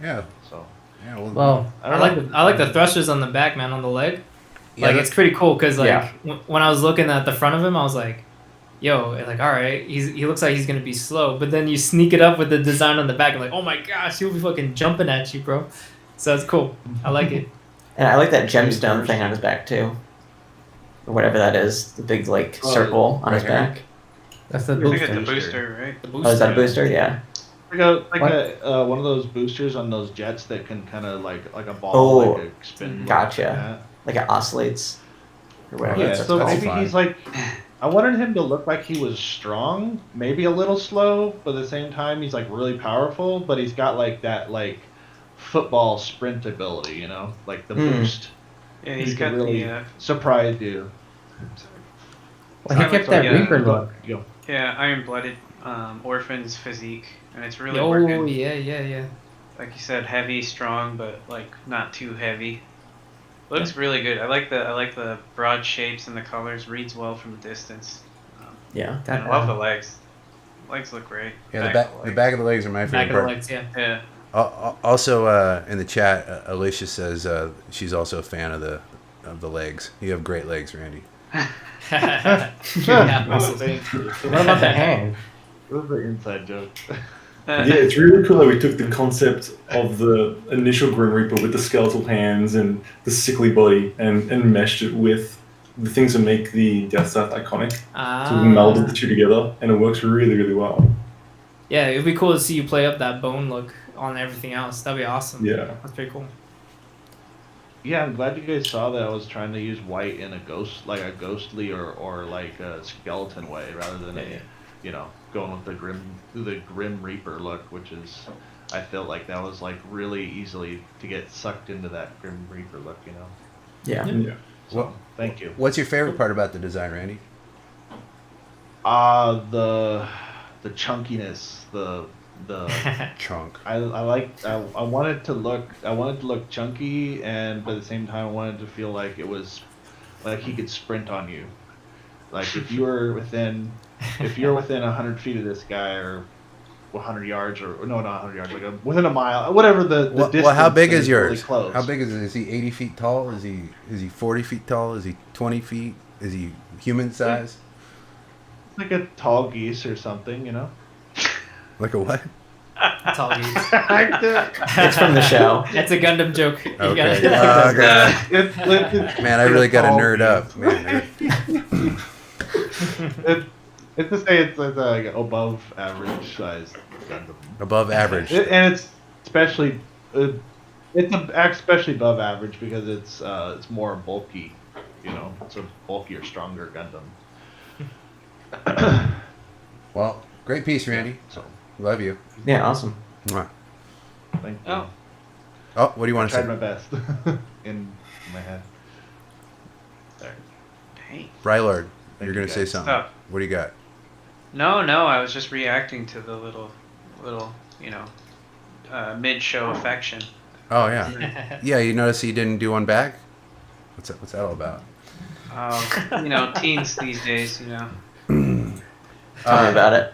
Yeah. So. Yeah. Well, I don't know. I like the thrusters on the back, man, on the leg. Yeah, Like, it's pretty cool because, like, Yeah. when I was looking at the front of him, I was like, yo, like, all right, he looks like he's going to be slow. But then you sneak it up with the design on the back, and like, oh my gosh, he'll be fucking jumping at you, bro. So it's cool. I like it. And I like that gemstone thing on his back too. Or whatever that is. The big like circle on his right here. back. That's the I think booster. it's the booster, right? The Oh, is that a booster. booster? Yeah. Like one of those boosters on those jets that can kind of like a ball, Oh, like a spin. gotcha. Like it oscillates. Or whatever. Yeah, that's so called. maybe fine. he's like, I wanted him to look like he was strong, maybe a little slow, but at the same time he's like really powerful, but he's got like that like football sprint ability, you know, like the boost. Yeah, He he's can got really the surprise you. Well, he kept that Yeah. Reaper look. Go. iron-blooded orphan's physique, and it's really Oh, working. yeah. Like you said, heavy, strong, but like not too heavy. Looks really good. I like the broad shapes and the colors. Reads well from a distance. Yeah. And I love the legs. Legs look great. Yeah, of the back of the legs are my Back favorite of the part. legs, yeah. Yeah. Also, in the chat, Alicia says she's also a fan of the legs. You have great legs, Randy. Yeah, muscles. Thank you. What about the hand? It was an inside joke. Yeah, it's really cool that we took the concept of the initial Grim Reaper with the skeletal hands and the sickly body and meshed it with the things that make the Deathscythe iconic. So we melded the two together, and it works really, really well. Yeah, it'd be cool to see you play up that bone look on everything else. That'd be awesome. Yeah. That's pretty cool. Yeah, I'm glad you guys saw that I was trying to use white in a ghostly or like a skeleton way rather than going with the Grim Reaper look, which is, I felt like that was like really easily to get sucked into that Grim Reaper look, you know. Yeah. Yeah. So, thank you. What's your favorite part about the design, Randy? The chunkiness, the Chunk. I wanted to look chunky, and but at the same time I wanted to feel like it was like he could sprint on you. Like if you're within 100 feet of this guy, or 100 yards, or no, not 100 yards, like within a mile, whatever the distance. Well, how big and is it's really yours? close. How big is he 80 feet tall? Is he 40 feet tall? Is he 20 feet? Is he human size? Like a tall geese or something, you know. Like a what? That's all you. It's from the show. That's a Gundam joke. You Okay. gotta- Oh, God. It's Man, I really got to nerd up. Man. It's to say it's like above average size Gundam. Above average. And it's especially especially above average because it's more bulky, you know. It's a bulkier, stronger Gundam. Well, great piece, Randy. So Love you. Yeah, awesome. Mwah. thank you. Oh. Oh, what do you I want to tried say? my best in my head. There. Dang. Brylord, Thank you're going to you, say guys. something. Oh. What do you got? No, I was just reacting to the little, mid-show affection. Oh, yeah. Yeah, you notice he didn't do one back? What's that all about? Teens these days, Tell me about it.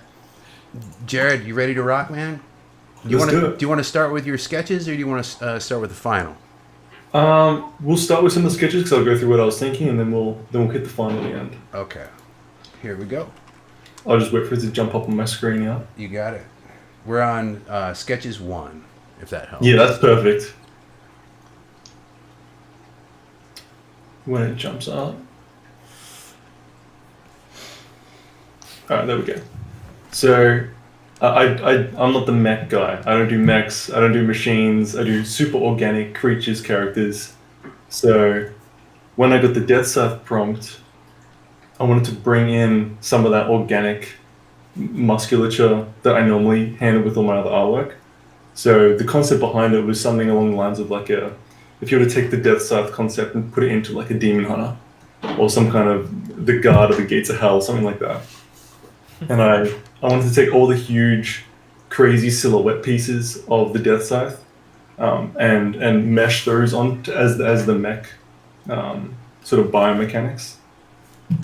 Jared, you ready to rock, man? Do Let's do it. you want to start with your sketches, or do you want to start with the final? We'll start with some of the sketches because I'll go through what I was thinking, and then we'll hit the final at the end. Okay. Here we go. I'll just wait for it to jump up on my screen now. You got it. We're on sketches 1, if that helps. Yeah, that's perfect. When it jumps up. Alright, there we go. So, I'm not the mech guy. I don't do mechs. I don't do machines. I do super organic creatures, characters. So when I got the Deathscythe prompt, I wanted to bring in some of that organic musculature that I normally handle with all my other artwork. So the concept behind it was something along the lines of like if you were to take the Deathscythe concept and put it into like a demon hunter, or some kind of the guard of the gates of hell, something like that. And I wanted to take all the huge, crazy silhouette pieces of the Deathscythe, and mesh those on as the mech sort of biomechanics.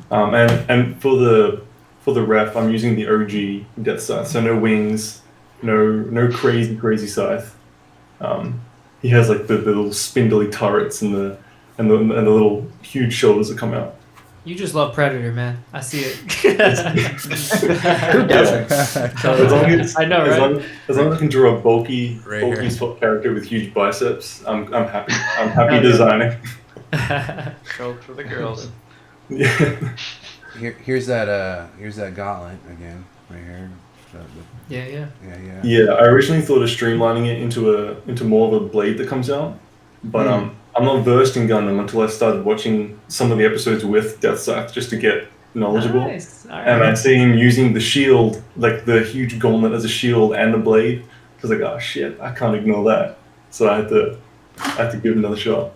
And for the ref, I'm using the OG Deathscythe, so no wings, no crazy scythe. He has like the little spindly turrets and the little huge shoulders that come out. You just love Predator, man. I see it. Who doesn't? I know, right? As long as I can draw a bulky spot character with huge biceps, I'm happy. I'm happy designing. Go for the girls. Yeah. Here's that gauntlet again, right here. Yeah. Yeah, I originally thought of streamlining it into more of a blade that comes out, but I'm not versed in Gundam until I started watching some of the episodes with Deathscythe just to get knowledgeable. Nice. All right. And I see him using the shield, like the huge gauntlet as a shield and a blade. I was like, oh shit, I can't ignore that. So I had to give it another shot.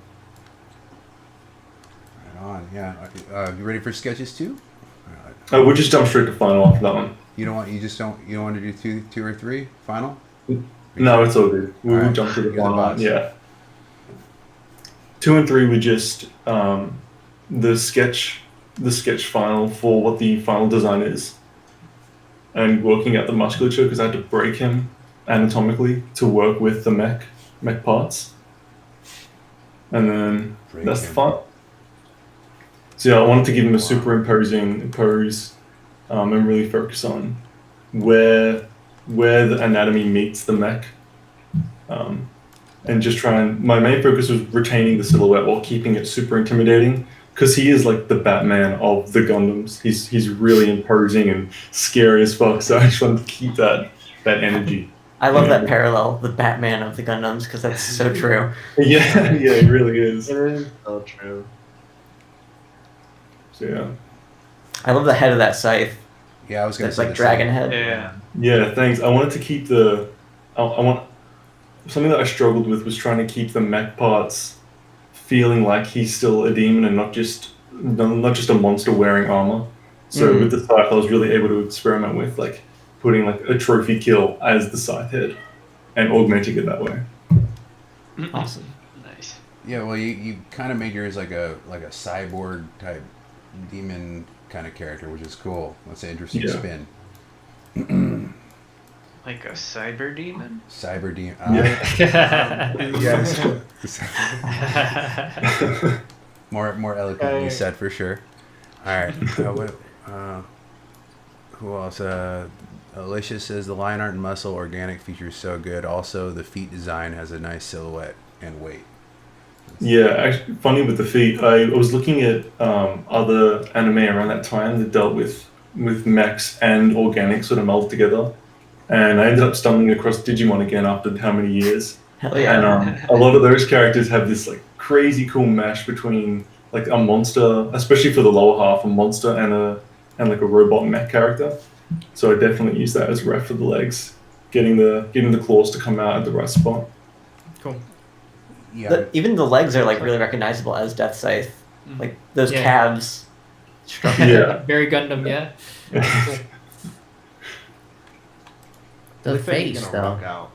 Right on, yeah. You ready for sketches too? We'll just jump straight to final after that one. You don't want to do two or three final? No, it's all good. We'll Alright, jump to the you're the final. boss. Yeah. 2 and 3 were just the sketch final for what the final design is, and working out the musculature because I had to break him anatomically to work with the mech parts, and then that's the fun. So yeah, I wanted to give him a superimposing pose, and really focus on where the anatomy meets the mech. And just my main focus was retaining the silhouette while keeping it super intimidating, because he is like the Batman of the Gundams. He's really imposing and scary as fuck, so I just wanted to keep that energy. I love that parallel, the Batman of the Gundams, because that's so true. Yeah, it really is. It is so true. So yeah. I love the head of that scythe. Yeah, I was gonna That's say like the dragon same. head. Yeah. Yeah, thanks. I wanted to keep I want something that I struggled with was trying to keep the mech parts feeling like he's still a demon and not just a monster wearing armor. So with the scythe, I was really able to experiment with like putting like a trophy kill as the scythe head and augmenting it that way. Awesome. Nice. Yeah, well, you kind of made yours like a cyborg type demon kind of character, which is cool. That's an interesting spin. Like a cyber demon? Cyber demon. Yes. More eloquently said for sure. All right. Who else? Alicia says the line art and muscle organic features so good. Also, the feet design has a nice silhouette and weight. Yeah, actually, funny with the feet. I was looking at other anime around that time that dealt with mechs and organic sort of melded together, and I ended up stumbling across Digimon again after how many years. Hell yeah. And a lot of those characters have this like crazy cool mesh between like a monster, especially for the lower half, a monster and like a robot mech character. So I definitely use that as ref for the legs, getting the claws to come out at the right spot. Cool. Yeah. Even the legs are like really recognizable as Deathscythe. Like those calves. Yeah. Very Gundam, yeah. Cool. The face, though.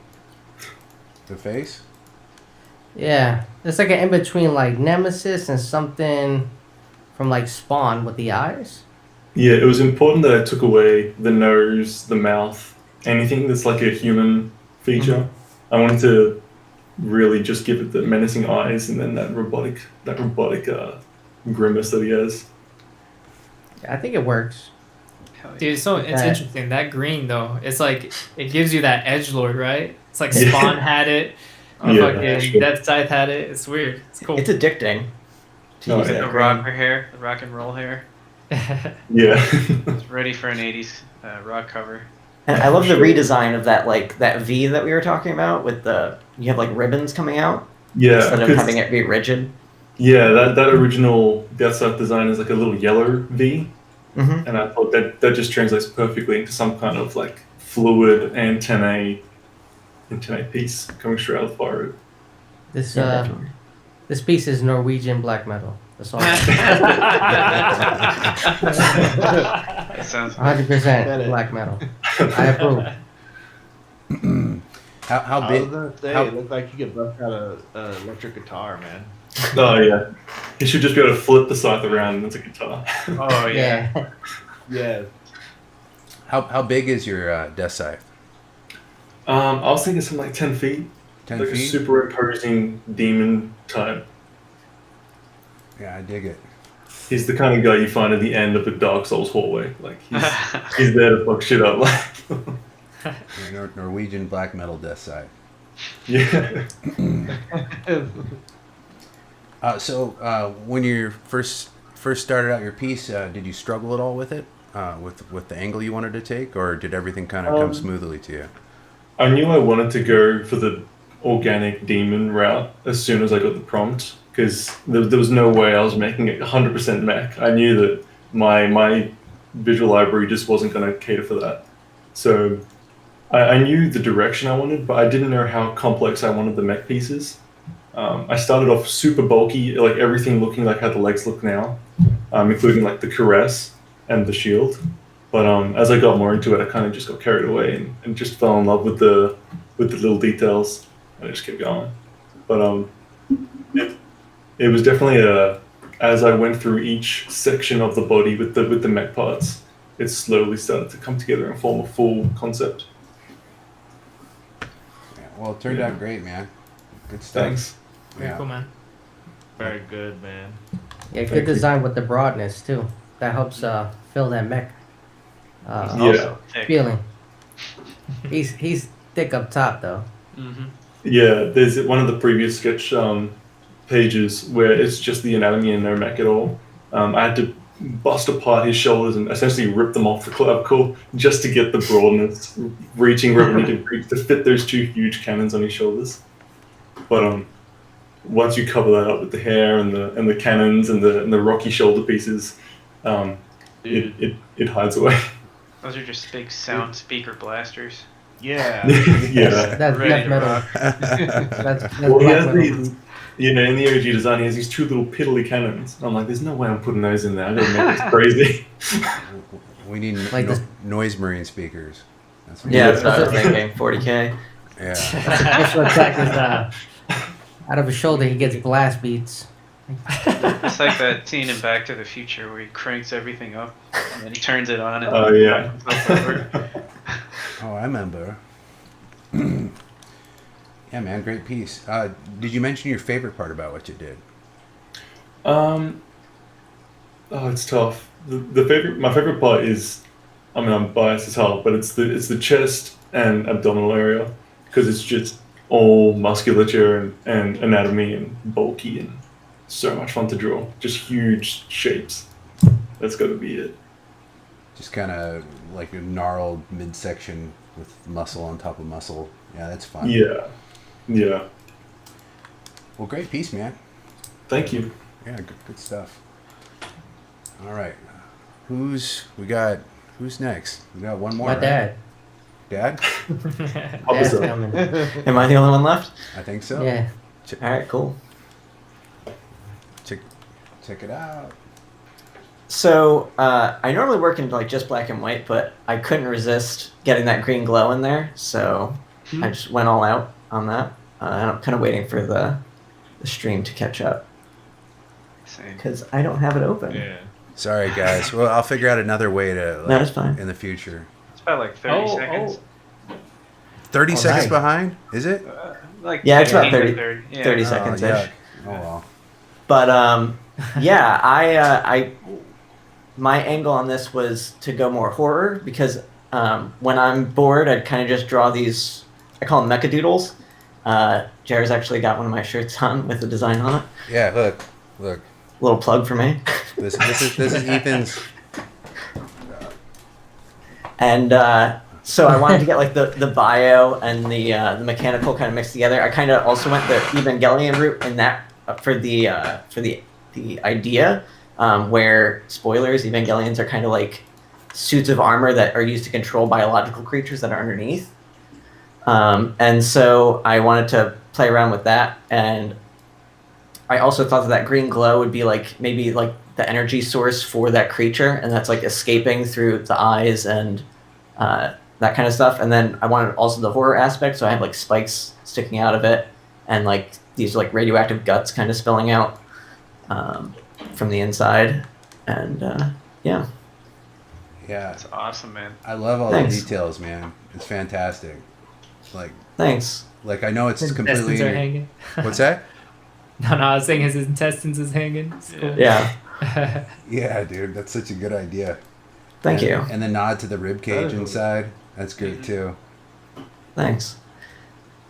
The face? Yeah. It's like an in-between, like, Nemesis and something from, like, Spawn with the eyes. Yeah, it was important that I took away the nose, the mouth, anything that's like a human feature. I wanted to really just give it the menacing eyes and then that robotic grimace that he has. Yeah, I think it works. Dude, so it's interesting. That green, though, it's like, it gives you that edgelord, right? It's like Spawn had it. Fucking Deathscythe had it. It's weird. It's cool. It's addicting. To use The that rocker hair, the rock and roll hair. Yeah. It's ready for an 80s rock cover. And I love the redesign of that, like that V that we were talking about with you have like ribbons coming out Yeah, instead of 'cause- having it be rigid. yeah, that original Deathscythe design is like a little yellow V, Mm-hmm. and I thought that just translates perfectly into some kind of like fluid antennae piece coming straight out of the fire. This Yeah, definitely. this piece is Norwegian black metal. That's all. That sounds 100% black metal. I approve. How I big? was gonna say, how- it looked like you could bust out a electric guitar, man. Oh yeah, he should just be able to flip the scythe around and it's a guitar. Oh Yeah. yeah. How big is your Deathscythe? I was thinking something like 10 feet, 10 like a feet? super imposing demon type. Yeah, I dig it. He's the kind of guy you find at the end of the Dark Souls hallway. Like he's there to fuck shit up. Like Norwegian black metal Deathscythe. yeah. So when you first started out your piece, did you struggle at all with it, with the angle you wanted to take, or did everything kind of come smoothly to you? I knew I wanted to go for the organic demon route as soon as I got the prompt, because there was no way I was making it 100% mech. I knew that my visual library just wasn't going to cater for that. So I knew the direction I wanted, but I didn't know how complex I wanted the mech pieces. I started off super bulky, like everything looking like how the legs look now, including like the caress and the shield. But as I got more into it, I kind of just got carried away and just fell in love with the little details, and I just kept going. But it was definitely as I went through each section of the body with the mech parts, it slowly started to come together and form a full concept. Yeah, well, it turned out great, man. Good stuff. Thanks. Very Yeah. cool, man. Very good, man. Yeah, good Thank you. design with the broadness too. That helps fill that mech Yeah. also thick. feeling. He's thick up top though. Mm-hmm. Yeah, there's one of the previous sketch pages where it's just the anatomy and no mech at all. I had to bust apart his shoulders and essentially rip them off the clavicle just to get the broadness reaching where we could reach to fit those two huge cannons on his shoulders. But once you cover that up with the hair and the cannons and the rocky shoulder pieces, it hides away. Those are just big sound speaker blasters. Yeah. Yeah. That's Ready black to metal. rock. That's Well, he black has metal. these, in the OG design, he has these two little piddly cannons. I'm like, there's no way I'm putting those in there. I gotta make this crazy. We need Like this- noise marine speakers. That's what Yeah, we that's what I was thinking. 40K. Yeah. Special attack is out of his shoulder. He gets blast beats. It's like that scene in Back to the Future where he cranks everything up and then he turns it on. And Oh yeah. Oh, I remember. Yeah, man, great piece. Did you mention your favorite part about what you did? Oh, it's tough. My favorite part is, I mean, I'm biased as hell, but it's the chest and abdominal area because it's just all musculature and anatomy and bulky and so much fun to draw. Just huge shapes. That's got to be it. Just kind of like a gnarled midsection with muscle on top of muscle. Yeah, that's fun. Yeah. Yeah. Well, great piece, man. Thank you. Yeah, good stuff. All right. Who's next? We got one more. My right? dad. Dad? Help us Dad's out. coming. Am I the only one left? I think so. Yeah. All right, cool. Check it out. So I normally work in like just black and white, but I couldn't resist getting that green glow in there, so I just went all out on that. And I'm kind of waiting for the stream to catch up Same. because I don't have it open. Yeah. Sorry, guys. Well, I'll figure out another way to. No, it's fine. In the future. It's about like 30 seconds. 30 Oh, seconds nice. behind? Is it? Like Yeah, it's about 15 to 30 Yeah. 30 seconds ish. yuck. Oh well. But yeah, I my angle on this was to go more horror because when I'm bored, I'd kind of just draw these. I call them mecha doodles. Jared's actually got one of my shirts on with the design on it. Yeah. Look. Little plug for me. This is Ethan's. And So I wanted to get like the bio and the mechanical kind of mixed together. I kind of also went the Evangelion route in that for the idea, where spoilers, Evangelions are kind of like suits of armor that are used to control biological creatures that are underneath. And so I wanted to play around with that, and I also thought that green glow would be like maybe like the energy source for that creature, and that's like escaping through the eyes and that kind of stuff. And then I wanted also the horror aspect, so I had like spikes sticking out of it, and like these like radioactive guts kind of spilling out from the inside, and yeah. Yeah, That's awesome, man. I love all Thanks. the details, man. It's fantastic. Like, Thanks. I know it's His completely. intestines are hanging. What's that? No, I was saying his intestines is hanging. It's cool. Yeah. Yeah, dude, that's such a good idea. Thank And- you. And the nod to the rib cage inside. That's great too. Thanks.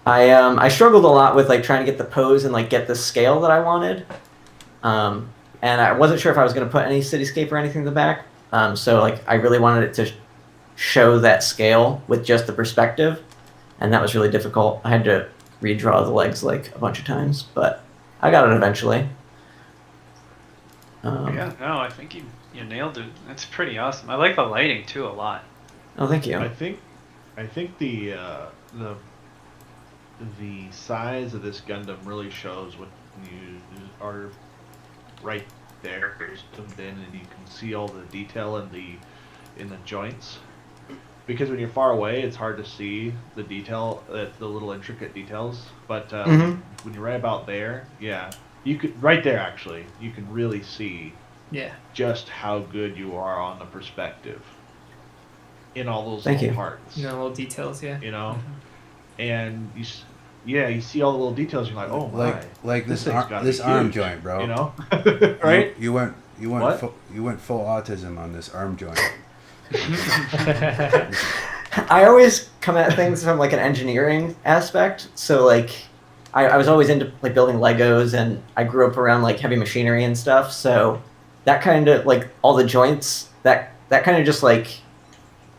I struggled a lot with like trying to get the pose and like get the scale that I wanted, and I wasn't sure if I was going to put any cityscape or anything in the back. So like I really wanted it to show that scale with just the perspective, and that was really difficult. I had to redraw the legs like a bunch of times, but I got it eventually. Yeah, no, I think you nailed it. That's pretty awesome. I like the lighting too a lot. Oh, thank you. I think the size of this Gundam really shows when you are right there, zoomed in, and you can see all the detail in the joints. Because when you're far away, it's hard to see the detail, the little intricate details. But when you're right about there, yeah, you could right there actually, you can really see Yeah. just how good you are on the perspective in all those Thank little you. parts. No little details, yeah. You know, and you see all the little details. You're like, oh my, Like this thing's gotta this be arm huge, joint, bro. You know, right? You went What? full autism on this arm joint. I always come at things from like an engineering aspect. So like I was always into like building Legos, and I grew up around like heavy machinery and stuff. So that kind of like all the joints that kind of just like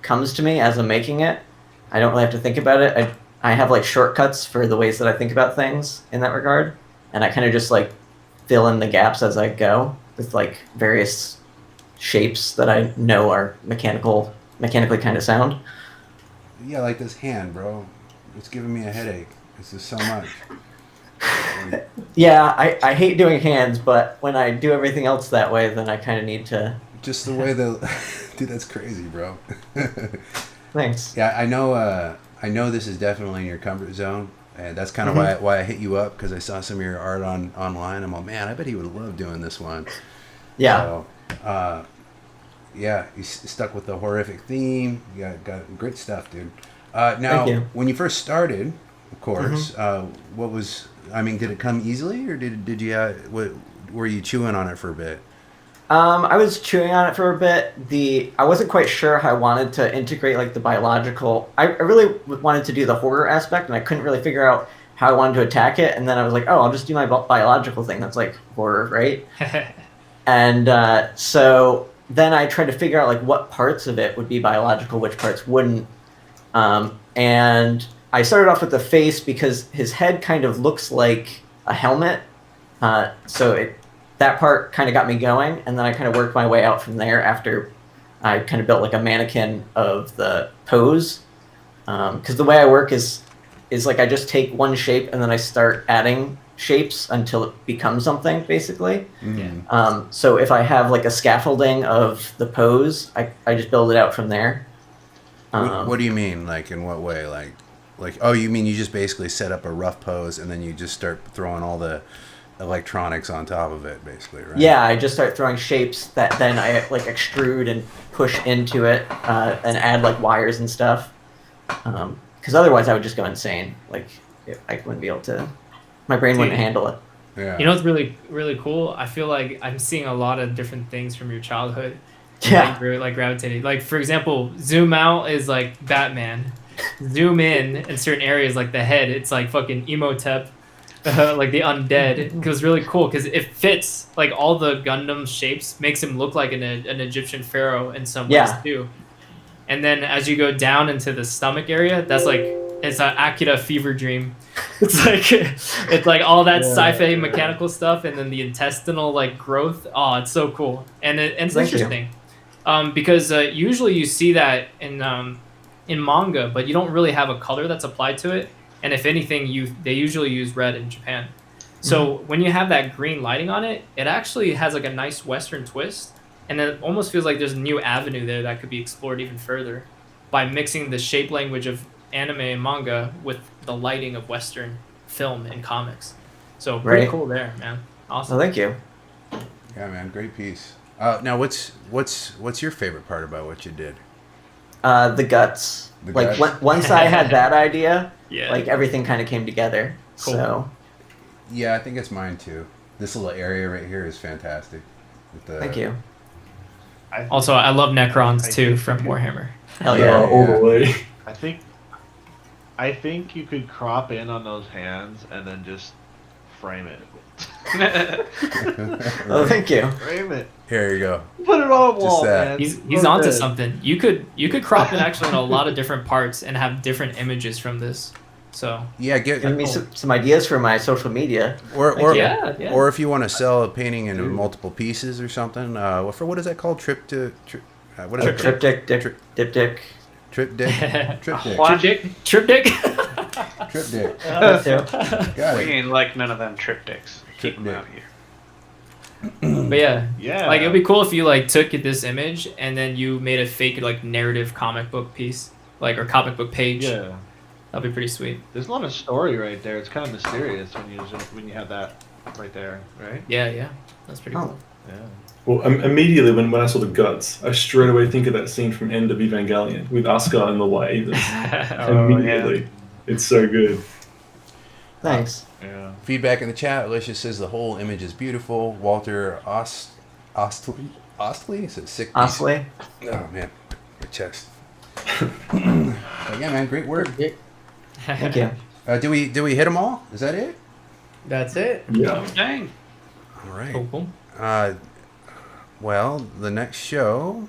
comes to me as I'm making it. I don't really have to think about it. I have like shortcuts for the ways that I think about things in that regard, and I kind of just like fill in the gaps as I go with like various shapes that I know are mechanically kind of sound. Yeah, like this hand, bro. It's giving me a headache. This is so much. Yeah, I hate doing hands, but when I do everything else that way, then I kind of need to. Just the way dude, that's crazy, bro. Thanks. Yeah, I know this is definitely in your comfort zone, and that's kind of why I hit you up, because I saw some of your art online. I'm like, man, I bet he would love doing this one. Yeah. So, yeah, you stuck with the horrific theme. You got great stuff, dude. Now, Thank you. when you first started, of course, what was? I mean, did it come easily, or did you? Were you chewing on it for a bit? I was chewing on it for a bit. I wasn't quite sure how I wanted to integrate like the biological. I really wanted to do the horror aspect, and I couldn't really figure out how I wanted to attack it. And then I was like, oh, I'll just do my biological thing. That's like horror, right? And so then I tried to figure out like what parts of it would be biological, which parts wouldn't. And I started off with the face because his head kind of looks like a helmet. That part kind of got me going, and then I kind of worked my way out from there after I kind of built like a mannequin of the pose. Because the way I work is like I just take one shape and then I start adding shapes until it becomes something, basically. Mm. So if I have like a scaffolding of the pose, I just build it out from there. What do you mean? Like, in what way? Like, oh, you mean you just basically set up a rough pose and then you just start throwing all the electronics on top of it, basically, right? Yeah, I just start throwing shapes that then I like extrude and push into it, and add like wires and stuff. Because otherwise, I would just go insane. Like, I wouldn't be able to. My brain wouldn't handle it. Yeah. You know what's really, really cool? I feel like I'm seeing a lot of different things from your childhood. Yeah. Like gravitating. Like, for example, zoom out is like Batman. Zoom in certain areas, like the head, it's like fucking Emotep. Like the undead. It was really cool because it fits like all the Gundam shapes, makes him look like an Egyptian pharaoh in some ways too. And then as you go down into the stomach area, that's like it's an Akira fever dream. It's like all that sci-fi mechanical stuff, and then the intestinal like growth. Oh, it's so cool, and it's Thank you. interesting, because usually you see that in manga, but you don't really have a color that's applied to it. And if anything, they usually use red in Japan. So when you have that green lighting on it, it actually has like a nice Western twist, and it almost feels like there's a new avenue there that could be explored even further by mixing the shape language of anime and manga with the lighting of Western film and comics. So pretty cool there, man. Awesome. Oh, thank you. Yeah, man, great piece. Now, what's your favorite part about what you did? The guts. The like guts? once I had that idea, Yeah. like everything kind of came together. Cool. So Yeah, I think it's mine too. This little area right here is fantastic. With the, thank you. Also, I love Necrons too from Warhammer. Hell Yeah, yeah. all the way. I think you could crop in on those hands and then just frame it. Oh, thank you. Frame it. Here you go. Put it on a Just wall, that. man. He's So onto good. something. You could crop it actually in a lot of different parts and have different images from this. So Yeah, Give me some ideas for my social media. or yeah. or if you want to sell a painting in multiple pieces or something. What is that called? What is it called? Triptych, diptych. Triptych. Triptych. What? Triptych. Triptych. That too. Got We it. ain't like none of them triptychs. Keep them out here. But yeah, Yeah. like it'd be cool if you like took this image and then you made a fake like narrative comic book piece, like or comic book page. Yeah. That'd be pretty sweet. There's a lot of story right there. It's kind of mysterious when you have that right there, right? Yeah, that's pretty Oh. cool. Yeah. Well, immediately when I saw the guts, I straight away think of that scene from End of Evangelion with Asuka in the wave. Immediately. It's so good. Thanks. Yeah. Feedback in the chat. Alicia says the whole image is beautiful. Walter Ostley says sick piece. Honestly, Oh man, my chest. But yeah, man, great work. thank you. Do we hit them all? Is that it? That's it. Yeah. Dang. All right. Cool. Well, the next show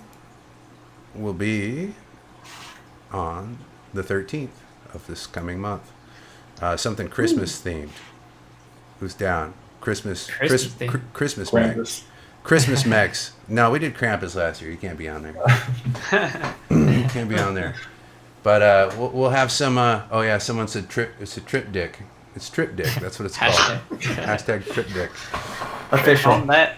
will be on the 13th of this coming month. Something Christmas themed. Who's down? Christmas themed. Christmas Max. Krampus. Christmas Max. No, we did Krampus last year. You can't be on there. You can't be on there. But we'll have some. Oh yeah, someone said trip. It's a triptych. It's triptych. That's what it's called. Hashtag triptych. Official. On that.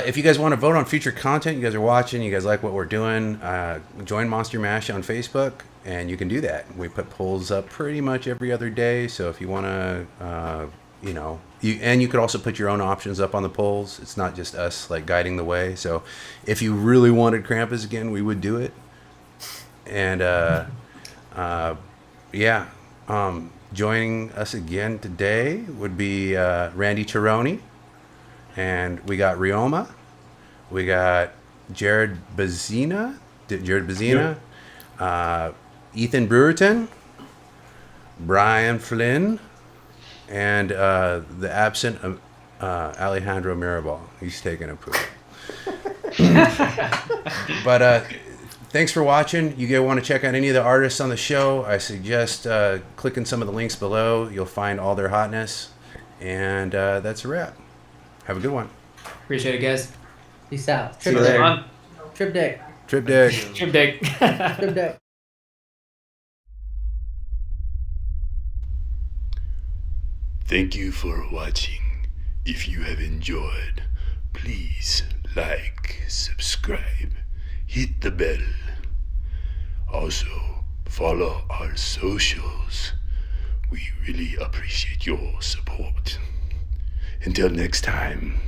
If you guys want to vote on future content, you guys are watching, you guys like what we're doing, join Monster Mash on Facebook, and you can do that. We put polls up pretty much every other day, so if you want to, you could also put your own options up on the polls. It's not just us like guiding the way. So if you really wanted Krampus again, we would do it. And joining us again today would be Randy Tironi. And we got Ryoma, we got Jared Bazina, Ethan Brewerton, Brian Flynn, and the absent Alejandro Mirabal. He's taking a poop. But thanks for watching. You guys want to check out any of the artists on the show, I suggest clicking some of the links below. You'll find all their hotness. And that's a wrap. Have a good one. Appreciate it, guys. Peace out. See you later. Fun. Trip deck. Triptych. Triptych. Trip deck. Thank you for watching. If you have enjoyed, please like, subscribe, hit the bell. Also, follow our socials. We really appreciate your support. Until next time.